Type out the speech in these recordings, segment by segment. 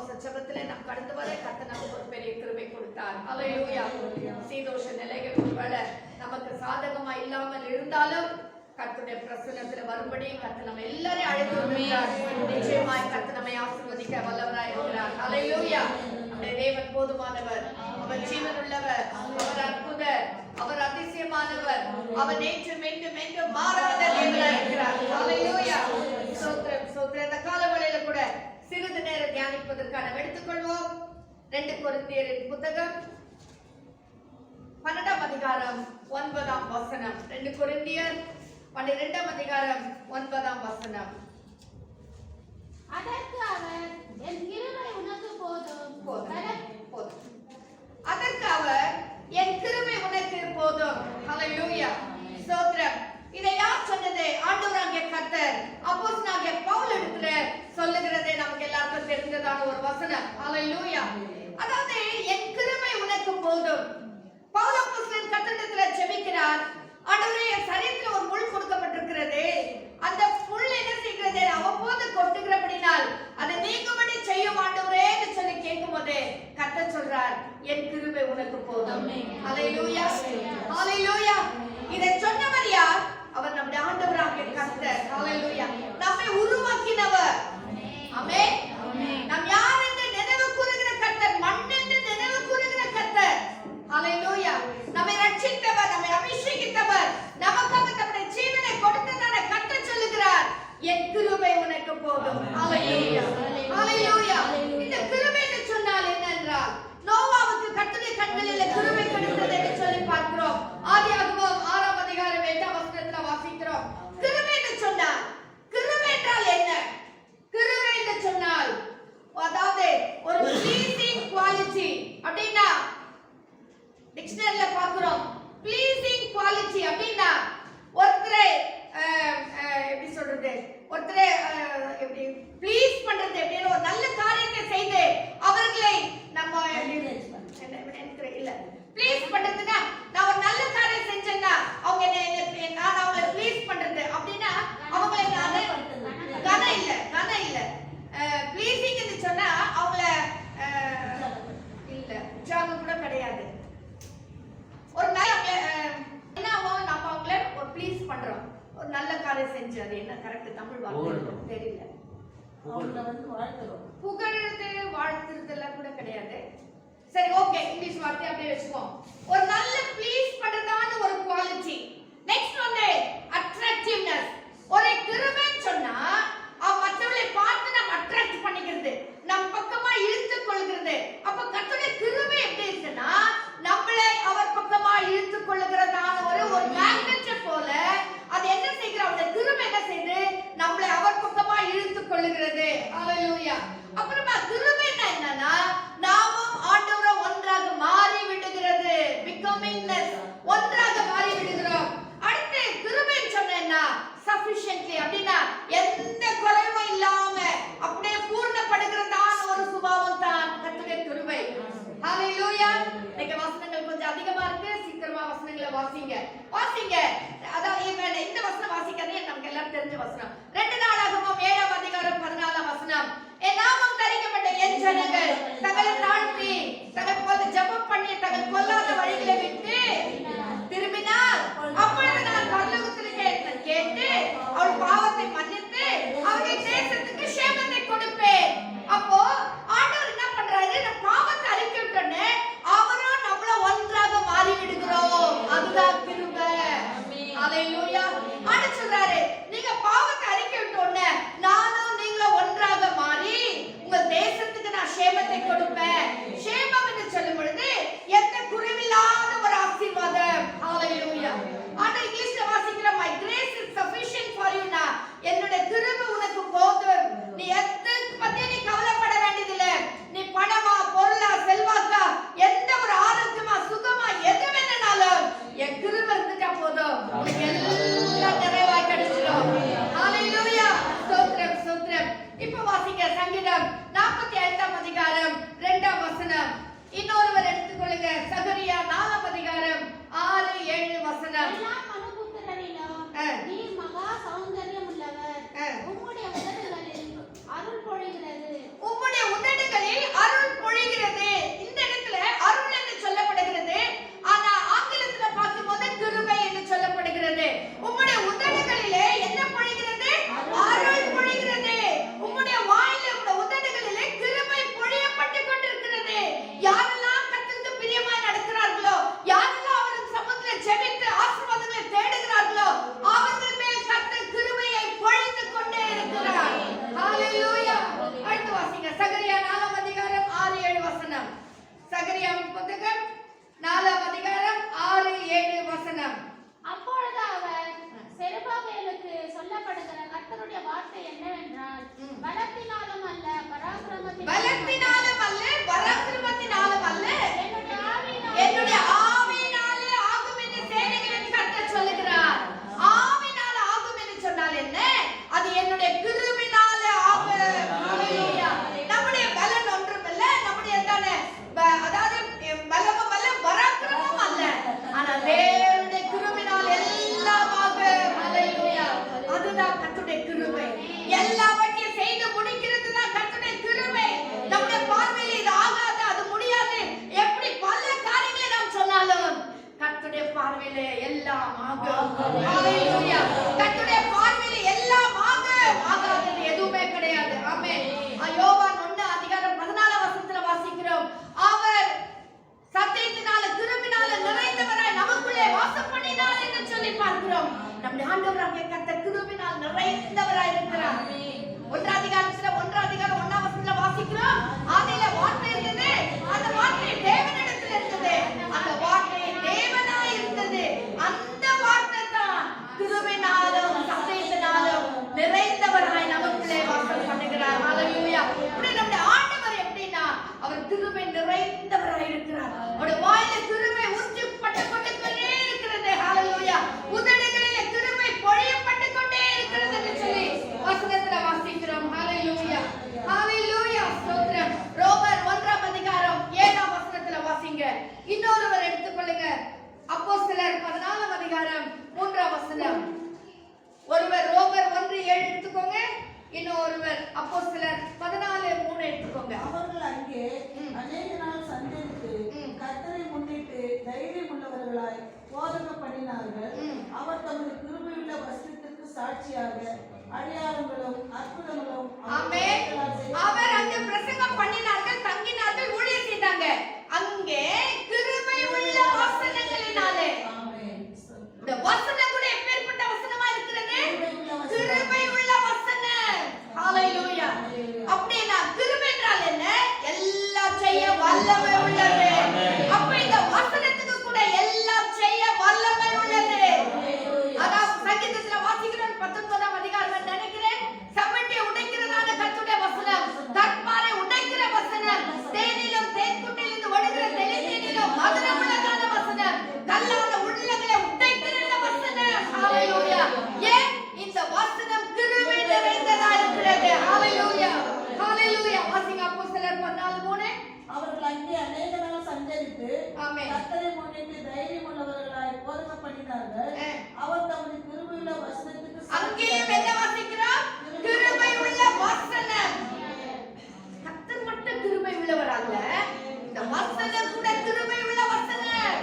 உபவாச ஜெபத்திலே நாம் கடந்து வர கர்த்தர் நமக்கு ஒரு பெரிய கிருபை கொடுத்தார். ஹல்லேலூயா. சீதோஷ நிலைகள் ஒருவேளை நமக்கு சாதகமா இல்லாமல் இருந்தாலும் கர்த்தருடைய பிரசன்னத்துல வரும்படி கர்த்தர் நம்ம எல்லாரையும் அழைத்து வருகிறார். நிச்சயமாய் கர்த்தர் நம்மை ஆசீர்வதிக்க வல்லவராய் இருக்கிறார். ஹல்லேலூயா. நம்முடைய தேவன் போதுமானவர், அவர் ஜீவனுள்ளவர், அவர் அற்புதர், அவர் அதிசயமானவர், அவர் நேற்று மீண்டும் மீண்டும் மாறாத தேவனாய் இருக்கிறார். ஹல்லேலூயா. ஸ்தோத்திரம் ஸ்தோத்திரம். இந்த காலவேளையில கூட சிறிது நேரம் தியானிப்பதற்கான எடுத்துக்கொள்வோம். 2 கொரிந்தியரின் புத்தகம் 12ஆம் அதிகாரம் 9ஆம் வசனம். 2 கொரிந்தியர் 12ஆம் அதிகாரம் 9ஆம் வசனம். அதற்கு அவர் என் கிருபை உனக்கு போதும். அதற்கு அவர் என் கிருபை உனக்கு போதும். ஹல்லேலூயா. ஸ்தோத்திரம். இதை யார் சொன்னது? ஆண்டவராகிய கர்த்தர் அப்போஸ்தலனாகிய பவுல் இடத்துல சொல்லுகிறதே நமக்கு எல்லாருக்கும் தெரிந்ததான ஒரு வசனம். ஹல்லேலூயா. அதாவது என் கிருபை உனக்கு போதும். பவுல் அப்போஸ்தலன் கர்த்தரிடத்துல ஜெபிக்கிறார். ஆண்டவரே, என் சரீரத்துல ஒரு முள் கொடுக்கப்பட்டிருக்கிறது, அந்த முள் என்ன செய்கிறது? அவ்வப்போது கொட்டுகிறபடினால் அதை நீங்கும்படி செய்யும் ஆண்டவரே என்று சொல்லி கேட்கும்போது கர்த்தர் சொல்றார், என் கிருபை உனக்கு போதும். ஹல்லேலூயா. ஹல்லேலூயா. இதை சொன்னவர் யார்? அவர் நம்முடைய ஆண்டவராகிய கர்த்தர். ஹல்லேலூயா. நம்மை உருவாக்கினவர். ஆமென். நாம் யார் என்று நினைவு கூறுகிற கர்த்தர், மண் என்று நினைவு கூறுகிற கர்த்தர். ஹல்லேலூயா. நம்மை ரட்சித்தவர், நம்மை அபிஷேகித்தவர், நமக்காக தம்முடைய ஜீவனை கொடுத்ததான கர்த்தர் சொல்லுகிறார், என் கிருபை உனக்கு போதும். ஹல்லேலூயா. ஹல்லேலூயா. இந்த கிருபை என்று சொன்னால் என்னென்றால், நோவாவுக்கு கர்த்தருடைய கண்களில் கிருபை கிடைத்தது என்று சொல்லி பார்க்கிறோம். ஆதியாகமம் 6ஆம் அதிகாரம் 8ஆம் வசனத்துல வாசிக்கிறோம். கிருபை என்று சொன்னால், கிருபை என்றால் என்ன? கிருபை என்று சொன்னால் அதாவது ஒரு ப்ளீசிங் குவாலிட்டி. அப்படின்னா டிக்ஷனரியில பார்க்கிறோம், ப்ளீசிங் குவாலிட்டி அப்படின்னா ஒருத்தரை எப்படி சொல்றது, ஒருத்தரை எப்படி ப்ளீஸ் பண்றது, எப்படின்னு ஒரு நல்ல காரியத்தை செய்து அவர்களை நம்ம இல்ல ப்ளீஸ் பண்றதுன்னா, நான் ஒரு நல்ல காரியம் செஞ்சேன்னா அவங்க நான் அவங்களை ப்ளீஸ் பண்றது அப்படின்னா அவங்களை கன இல்ல ப்ளீசிங் என்று சொன்னா அவங்கள இல்ல ஜாக கூட கிடையாது. ஒரு நல்ல என்ன ஆகும், நம்ம அவங்கள ஒரு ப்ளீஸ் பண்றோம், ஒரு நல்ல காரியம் செஞ்சு, அது என்ன கரெக்ட் தமிழ் வார்த்தை தெரியல, புகழ்ந்து வாழ்த்துறதெல்லாம் கூட கிடையாது. சரி, ஓகே, இங்கிலீஷ் வார்த்தை அப்படியே வச்சுப்போம். ஒரு நல்ல ப்ளீஸ் பண்றதான ஒரு குவாலிட்டி. நெக்ஸ்ட் வந்து அட்ராக்டிவ்னஸ். ஒரு கிருபைன்னு சொன்னா மற்றவர்களை பார்த்து நம்ம அட்ராக்ட் பண்ணிக்கிறது, நம்ம பக்கமா இழுத்து கொள்கிறது. அப்ப கர்த்தருடைய கிருபை எப்படி இருக்குன்னா, நம்மளை அவர் பக்கமா இழுத்து கொள்ளுகிறதான ஒரு மேக்னெட் போல அது என்ன செய்கிற, அந்த கிருபை என்ன செய்யுது, நம்மளை அவர் பக்கமா இழுத்து கொள்ளுகிறது. ஹல்லேலூயா. அப்புறமா கிருபைன்னா என்னன்னா, நாமும் ஆண்டவரை ஒன்றாக மாறி விடுகிறது, பிகமிங்னஸ், ஒன்றாக மாறி விடுகிறோம். அடுத்து கிருபைன்னு சொன்னா சஃபிஷியன்ட்லி, அப்படின்னா எந்த குறைவும் இல்லாம அப்படியே பூர்ணப்படுகிறதான ஒரு சுபாவம் தான் கர்த்தருடைய கிருபை. ஹல்லேலூயா. இந்த வசனங்கள் கொஞ்சம் அதிகமா இருக்கு, சீக்கிரமா வசனங்களை வாசிங்க. அதாவது இந்த வசனம் வாசிக்கிறது நமக்கு எல்லாரும் தெரிஞ்ச வசனம். 2 நாளாகமம் 7ஆம் அதிகாரம் 14ஆம் வசனம். என் நாமம் தரிக்கப்பட்ட என் ஜனங்கள் தங்களை தாழ்த்தி தங்கள் ஜெபம் பண்ணி தங்கள் பொல்லாத வழிகளை விட்டு திரும்பினால், அப்பொழுது நான் பரலோகத்தில் கேட்டு அவள் பாவத்தை மன்னித்து அவர்கள் தேசத்துக்கு சேமத்தை கொடுப்பேன். அப்போ ஆண்டவர் என்ன பண்றாரு, நம்ம பாவத்தை அறிக்கை விட்டோன்னே அவரும் நம்மள ஒன்றாக மாறி விடுகிறோம். அதுதான் கிருபை. ஹல்லேலூயா. ஆண்டவர் சொல்றாரு, நீங்க பாவத்தை அறிக்கை விட்டோன்னே நானும் நீங்களும் ஒன்றாக மாறி உங்க தேசத்துக்கு நான் சேமத்தை கொடுப்பேன். சேமம் என்று சொல்லும் பொழுது எந்த குறைவில்லாத ஒரு ஆசீர்வாதம். ஹல்லேலூயா. ஆண்டவர் இங்கிலீஷ்ல வாசிக்கிற, my grace is sufficient for you. என்னோட கிருபை உனக்கு போதும். நீ எதை பத்தி நீ கவலைப்பட வேண்டியதில்லை. நீ பணமா, பொருளா, செல்வாக்கா, எந்த ஒரு ஆரோக்கியமா, சுகமா, எது வேணும்னாலும் என் கிருபை இருந்துட்டா போதும், உனக்கு எல்லாம் நிறைவாய் கிடைச்சிடும். ஹல்லேலூயா. ஸ்தோத்திரம் ஸ்தோத்திரம். இப்ப வாசிங்க சங்கீதம் 45ஆம் அதிகாரம் 2 அவர் தமது கிருபையுள்ள வசனத்திற்கு சாட்சியாக அடையாளங்களும் அற்புதங்களும் ஆமென். அவர் அங்கே பிரசங்கம் பண்ணினார்கள், தங்கினார்கள், ஊழியம் செய்தாங்க. அங்கே கிருபை உள்ள வசனங்களினாலே. இந்த வசனம் கூட எப்பேற்பட்ட வசனமா இருக்கிறது? கிருபை உள்ள வசனம். ஹalleluya. அப்படினா கிருபை என்றால் என்ன? எல்லாம் செய்ய வல்லமை உள்ளது. அப்ப இந்த வசனத்துக்கு கூட எல்லாம் செய்ய வல்லமை உள்ளது. அதாவது சங்கீதத்துல வாசிக்கிறோம் 19ஆம் அதிகாரம் நினைக்கிறேன். சம்மட்டியை உடைக்கிறதான கர்த்தருடைய வசனம், தர்பாரை உடைக்கிற வசனம், தேனிலும் தேன்குட்டிலிருந்து ஒடுகிற தெளித்தேனிலும் மதுரம் உள்ளதான வசனம், கல்லான உள்ளங்களை உடைக்கிற வசனம். ஹalleluya. ஏன் இந்த வசனம் கிருபை நிறைந்ததா இருக்கிறது? ஹalleluya. ஹalleluya. வாசிங்க அப்போஸ்தலர் 14:3. அவர்கள் அங்கே அநேக நாள் சஞ்சரித்து ஆமென். கர்த்தரை முன்னிட்டு தைரியம் உள்ளவர்களாய் போதனை பண்ணினார்கள். அவர் தமது கிருபையுள்ள வசனத்துக்கு அங்கேயும் என்ன வாசிக்கிறோம்? கிருபை உள்ள வசனம். கர்த்தர் மட்டும் கிருபை உள்ளவர் அல்ல, இந்த வசனம் கூட கிருபை உள்ள வசனம்.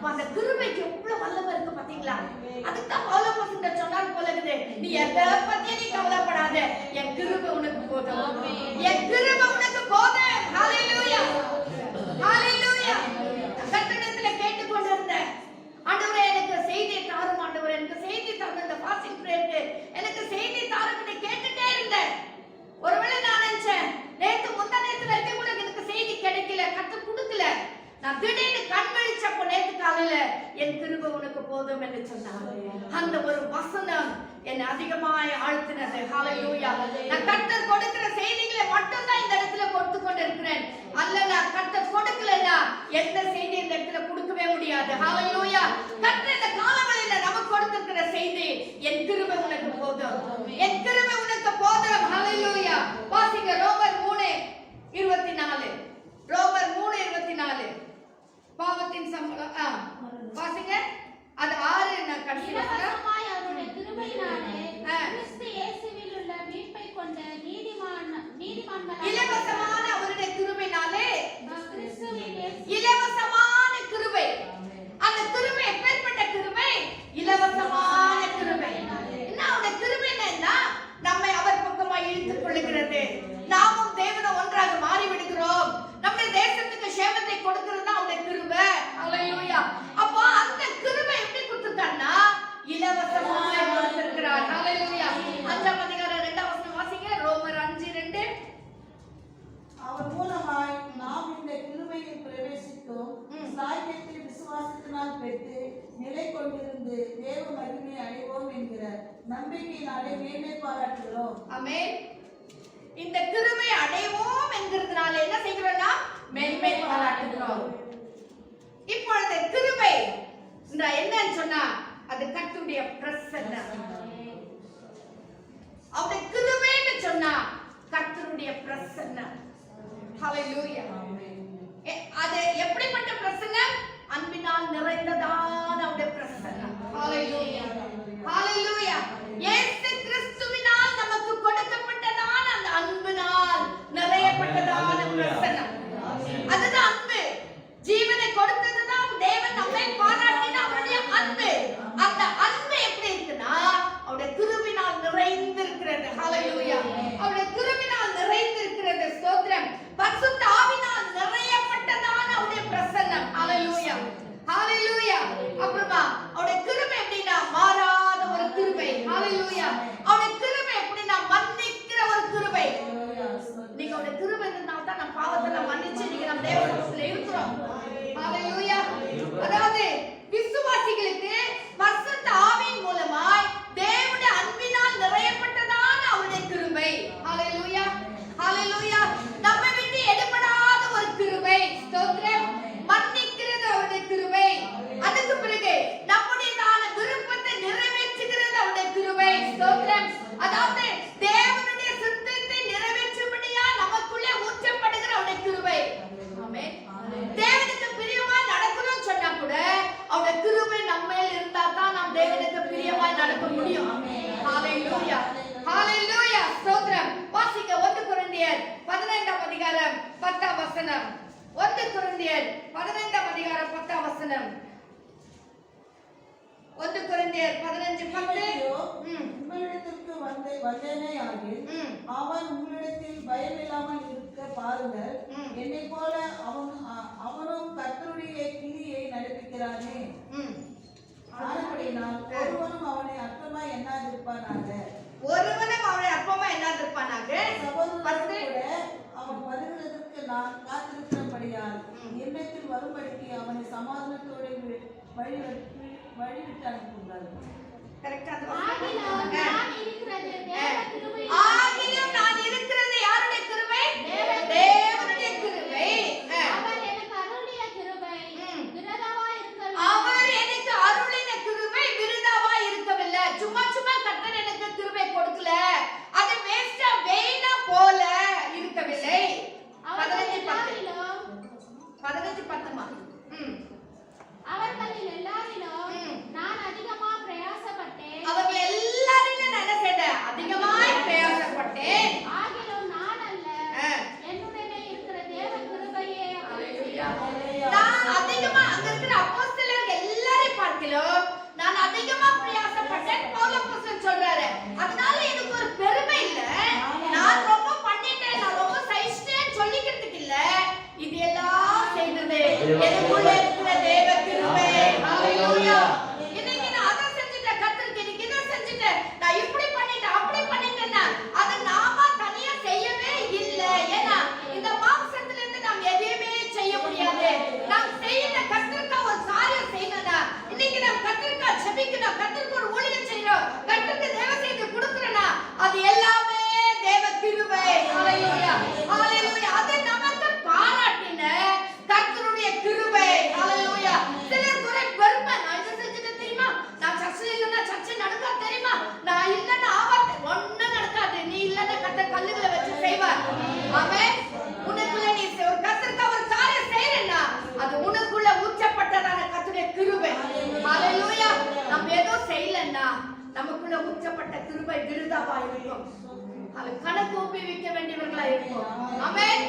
அந்த கிருபைக்கு எவ்வளவு வல்லமை இருக்கு பாத்தீங்களா? அதுதான் பவுலோஸ் சொன்னார் போல இருக்குது, நீ எதை பத்தியும் நீ கவலைப்படாத, என் கிருபை உனக்கு போதும், என் கிருபை உனக்கு போதும். ஹalleluya. ஹalleluya. கர்த்தரிடத்துல கேட்டுக்கொண்டிருந்தேன், ஆண்டவரே எனக்கு செய்தி தாரும், ஆண்டவரே எனக்கு செய்தி தாரும், இந்த ஃபாஸ்டிங் பிரேயருக்கு எனக்கு செய்தி தாரும்னு கேட்டுட்டே இருந்தேன். ஒருவேளை நான் நினைச்சேன் நேத்து முந்தா நேத்து வரைக்கும் கூட எனக்கு செய்தி கிடைக்கல, கர்த்தர் கொடுக்கல. நான் திடீர்னு கண் விழிச்சப்போ நேத்து காலையில என் கிருபை உனக்கு போதும் என்று சொன்னார். அந்த ஒரு வசனம் என்னை அதிகமாய் ஆழ்த்தினது. ஹalleluya. நான் கர்த்தர் கொடுக்கிற செய்திகளை மட்டும் தான் இந்த இடத்துல கொடுத்து கொண்டிருக்கிறேன். அல்ல, நான் கர்த்தர் கொடுக்கலனா எந்த செய்தி இந்த இடத்துல கொடுக்கவே முடியாது. ஹalleluya. கர்த்தர் இந்த காலவெளியில நமக்கு கொடுத்திருக்கிற செய்தி, என் கிருபை உனக்கு போதும், என் கிருபை உனக்கு போதும். ஹalleluya. வாசிங்க ரோமர் 3:24. ரோமர் 3:24. பாவத்தின் சம்பளம் வாசிங்க. அது 6 நான் கடைசி வசனம். இலவசமாய் அவருடைய கிருபையினாலே கிறிஸ்து இயேசுவில் உள்ள மீட்பை கொண்ட நீதிமான்களாக இலவசமான அவருடைய கிருபையினாலே, கிறிஸ்துவில் இலவசமான கிருபை. அந்த கிருபை எப்பேற்பட்ட கிருபை? இலவசமான கிருபை. என்ன அவருடைய கிருபை? என்னன்னா நம்மை அவர் பக்கமாக இழுத்துக் கொள்ளுகிறது, நாமும் தேவனும் ஒன்றாக மாறி விடுகிறோம், நம்முடைய தேசத்துக்கு சேமத்தை கொடுக்கிறது தான் அவருடைய கிருபை. ஹalleluya. அப்போ அந்த கிருபை எப்படி கொடுத்திருக்கான்னா இலவசமாய் கொடுத்திருக்கிறார். ஹalleluya. 5ஆம் அதிகாரம் 2ஆம் வசனம் வாசிங்க. ரோமர் 5:2. அவர் மூலமாய் நாம் இந்த கிருபையில் பிரவேசித்தோம், சாக்கியத்தை விசுவாசத்தினால் பெற்று நிலை கொண்டிருந்து தேவ மகிமையை அடைவோம் என்கிற நம்பிக்கையினாலே மேன்மை பாராட்டுகிறோம். ஆமென். இந்த கிருபை அடைவோம் என்கிறதுனால என்ன செய்கிறோம்னா மேன்மை பாராட்டுகிறோம். இப்பொழுது கிருபை என்னன்னு சொன்னா அது கர்த்தருடைய பிரசன்னம். அவருடைய கிருபைன்னு சொன்னா கர்த்தருடைய பிரசன்னம். ஹalleluya. அது எப்படிப்பட்ட பிரசன்னம்? அன்பினால் நிறைந்ததான அவருடைய பிரசன்னம். ஹalleluya. ஹalleluya. இயேசு கிறிஸ்துவினால் நமக்கு கொடுக்கப்பட்டதான அந்த அன்பினால் நிறையப்பட்டதான பிரசன்னம். அதுதான் அன்பு. ஜீவனை கொடுத்ததுதான் தேவன் நம்மை பாராட்டின அவருடைய அன்பு. அந்த அன்பு எப்படி இருக்குன்னா அவருடைய கிருபையினால் நிறைந்திருக்கிறது. ஹalleluya. அவருடைய கிருபையினால் நிறைந்திருக்கிறது. ஸ்தோத்திரம். பரிசுத்த ஆவியினால் நிறையப்பட்டதான அவருடைய பிரசன்னம். ஹalleluya. ஹalleluya. அப்புறமா அவருடைய கிருபை எப்படின்னா மாறாத ஒரு கிருபை. ஹalleluya. அவருடைய கிருபை எப்படின்னா மன்னிக்கிற ஒரு கிருபை. நீங்க அவருடைய கிருபை இருந்தால் தான் நம்ம பாவத்தை மன்னிச்சு நீங்க நம்ம தேவனிடத்தில் இருக்கிறோம். ஹalleluya. அதாவது விசுவாசிகளுக்கு பரிசுத்த ஆவியின் மூலமாய் தேவனுடைய அன்பினால் நிறையப்பட்டதான அவருடைய கிருபை. ஹalleluya. ஹalleluya. நம்மை விட்டு எடுபடாத ஒரு கிருபை. ஸ்தோத்திரம். மன்னிக்கிறது அவருடைய கிருபை. அதுக்கு பிறகு நம்முடையதான விருப்பத்தை நிறைவேற்றுகிறது அவருடைய கிருபை. ஸ்தோத்திரம். அதாவது தேவனுடைய சித்தத்தை நிறைவேற்றும்படியா நமக்குள்ளே ஊற்றப்படுகிற அவருடைய கிருபை. ஆமென். தேவனுக்கு பிரியமாய் நடக்கணும்னு சொன்னா கூட அவருடைய கிருபை நம்ம மேல் இருந்தா தான் நாம் தேவனுக்கு பிரியமாய் நடக்க முடியும். ஹalleluya. ஹalleluya. ஸ்தோத்திரம். வாசிக்க 1 கொரிந்தியர் 15ஆம் அதிகாரம் 10ஆம் வசனம். 1 கொரிந்தியர் 15ஆம் அதிகாரம் 10ஆம் வசனம். 1 கொரிந்தியர் 15:10. உங்களிடத்திற்கு வந்தேனே ஆகில் அவன் உங்களிடத்தில் பயமில்லாமல் இருக்க பாருங்கள். என்னை போல அவனும் கர்த்தருடைய கிரியை நடப்பிக்கிறானே. ஆனபடியினால் ஒருவனும் அவனை அற்பமாய் எண்ணாதிருப்பானாக. சகோதரர்களோடு கூட அவன் வருகிறதற்கு நான் காத்திருக்கிறபடியால் எண்ணத்தில் வரும்படிக்கு அவனை சமாதானத்தோடு வழிவிட்டு அனுப்புங்கள். ஆகிலும் நான் இருக்கிறது தேவ கிருபை. ஆகிலும் நான் இருக்கிறது யாருடைய கிருபை? தேவனுடைய கிருபை. அவர் எனக்கு அருளிய கிருபை விருதாவாய் இருக்கவில்லை. அவர் எனக்கு அருளின கிருபை விருதாவாய் இருக்கவில்லை. சும்மா சும்மா கர்த்தர் எனக்கு கிருபை கொடுக்கல, அது வேஸ்டா வெயினா போல இருக்கவில்லை. 15:10. அவர்களில் எல்லாரிலும் நான் அதிகமா பிரயாசப்பட்டேன். அவர்கள் எல்லாரையும் நான் என்ன செய்தேன்? அதிகமாய் பிரயாசப்பட்டேன். ஆகிலும் நான் அல்ல, என்னுடனே இருக்கிற தேவ கிருபையே. நான் அதிகமா அங்க இருக்கிற அப்போஸ்தலர்கள் எல்லாரையும் பார்க்கிறோம், நான் அதிகமா பிரயாசப்பட்டேன் பவுல் அப்போஸ்தலன் சொல்றாரு. அதனால எனக்கு ஒரு பெருமை இல்ல, நான் ரொம்ப பண்ணிட்டேன், நான் ரொம்ப சகிச்சிட்டேன்னு சொல்லிக்கிறதுக்கு இல்ல. இது எல்லாம் செய்தது எனக்குள்ள இருக்கிற தேவ கிருபை. ஹalleluya. இன்னைக்கு நான் அதை செஞ்சுட்டேன், கர்த்தருக்கு இன்னைக்கு இதை செஞ்சுட்டேன், நான் இப்படி பண்ணிட்டேன் அப்படி பண்ணிட்டேன்னா அது நாம தனியா செய்யவே இல்ல. ஏன்னா இந்த மாம்சத்துல இருந்து நாம் எதையுமே செய்ய முடியாது. நாம் செய்யற கர்த்தருக்கு ஒரு காரியம் செய்யணும்னா இன்னைக்கு நாம் கர்த்தருக்கு ஜெபிக்கணும், கர்த்தருக்கு ஒரு ஊழியம் செய்யறோம், கர்த்தருக்கு தேவ செய்து கொடுக்கறனா அது எல்லாமே தேவ கிருபை. ஹalleluya ஹalleluya. அது நமக்கு பாராட்டின கர்த்தருடைய கிருபை. ஹalleluya. சிலர் குறை பெருமை, நான் இதை செஞ்சுட்டேன் தெரியுமா, நான் சர்ச்சில் இல்லைன்னா சர்ச்சை நடக்காது தெரியுமா, நான் இல்லைன்னா ஆபத்து ஒண்ணும் நடக்காது, நீ இல்லைன்னா கர்த்தர் கல்லுகளை வச்சு செய்வார். ஆமென். உனக்குள்ள நீ ஒரு கர்த்தருக்கு ஒரு காரியம் செய்யறேன்னா அது உனக்குள்ள ஊற்றப்பட்டதான கர்த்தருடைய கிருபை. ஹalleluya. நம்ம ஏதோ செய்யலன்னா நமக்குள்ள ஊற்றப்பட்ட கிருபை விருதாவா இருக்கும், அது கணக்கு ஒப்புவிக்க வேண்டியவர்களா இருக்கும். ஆமென்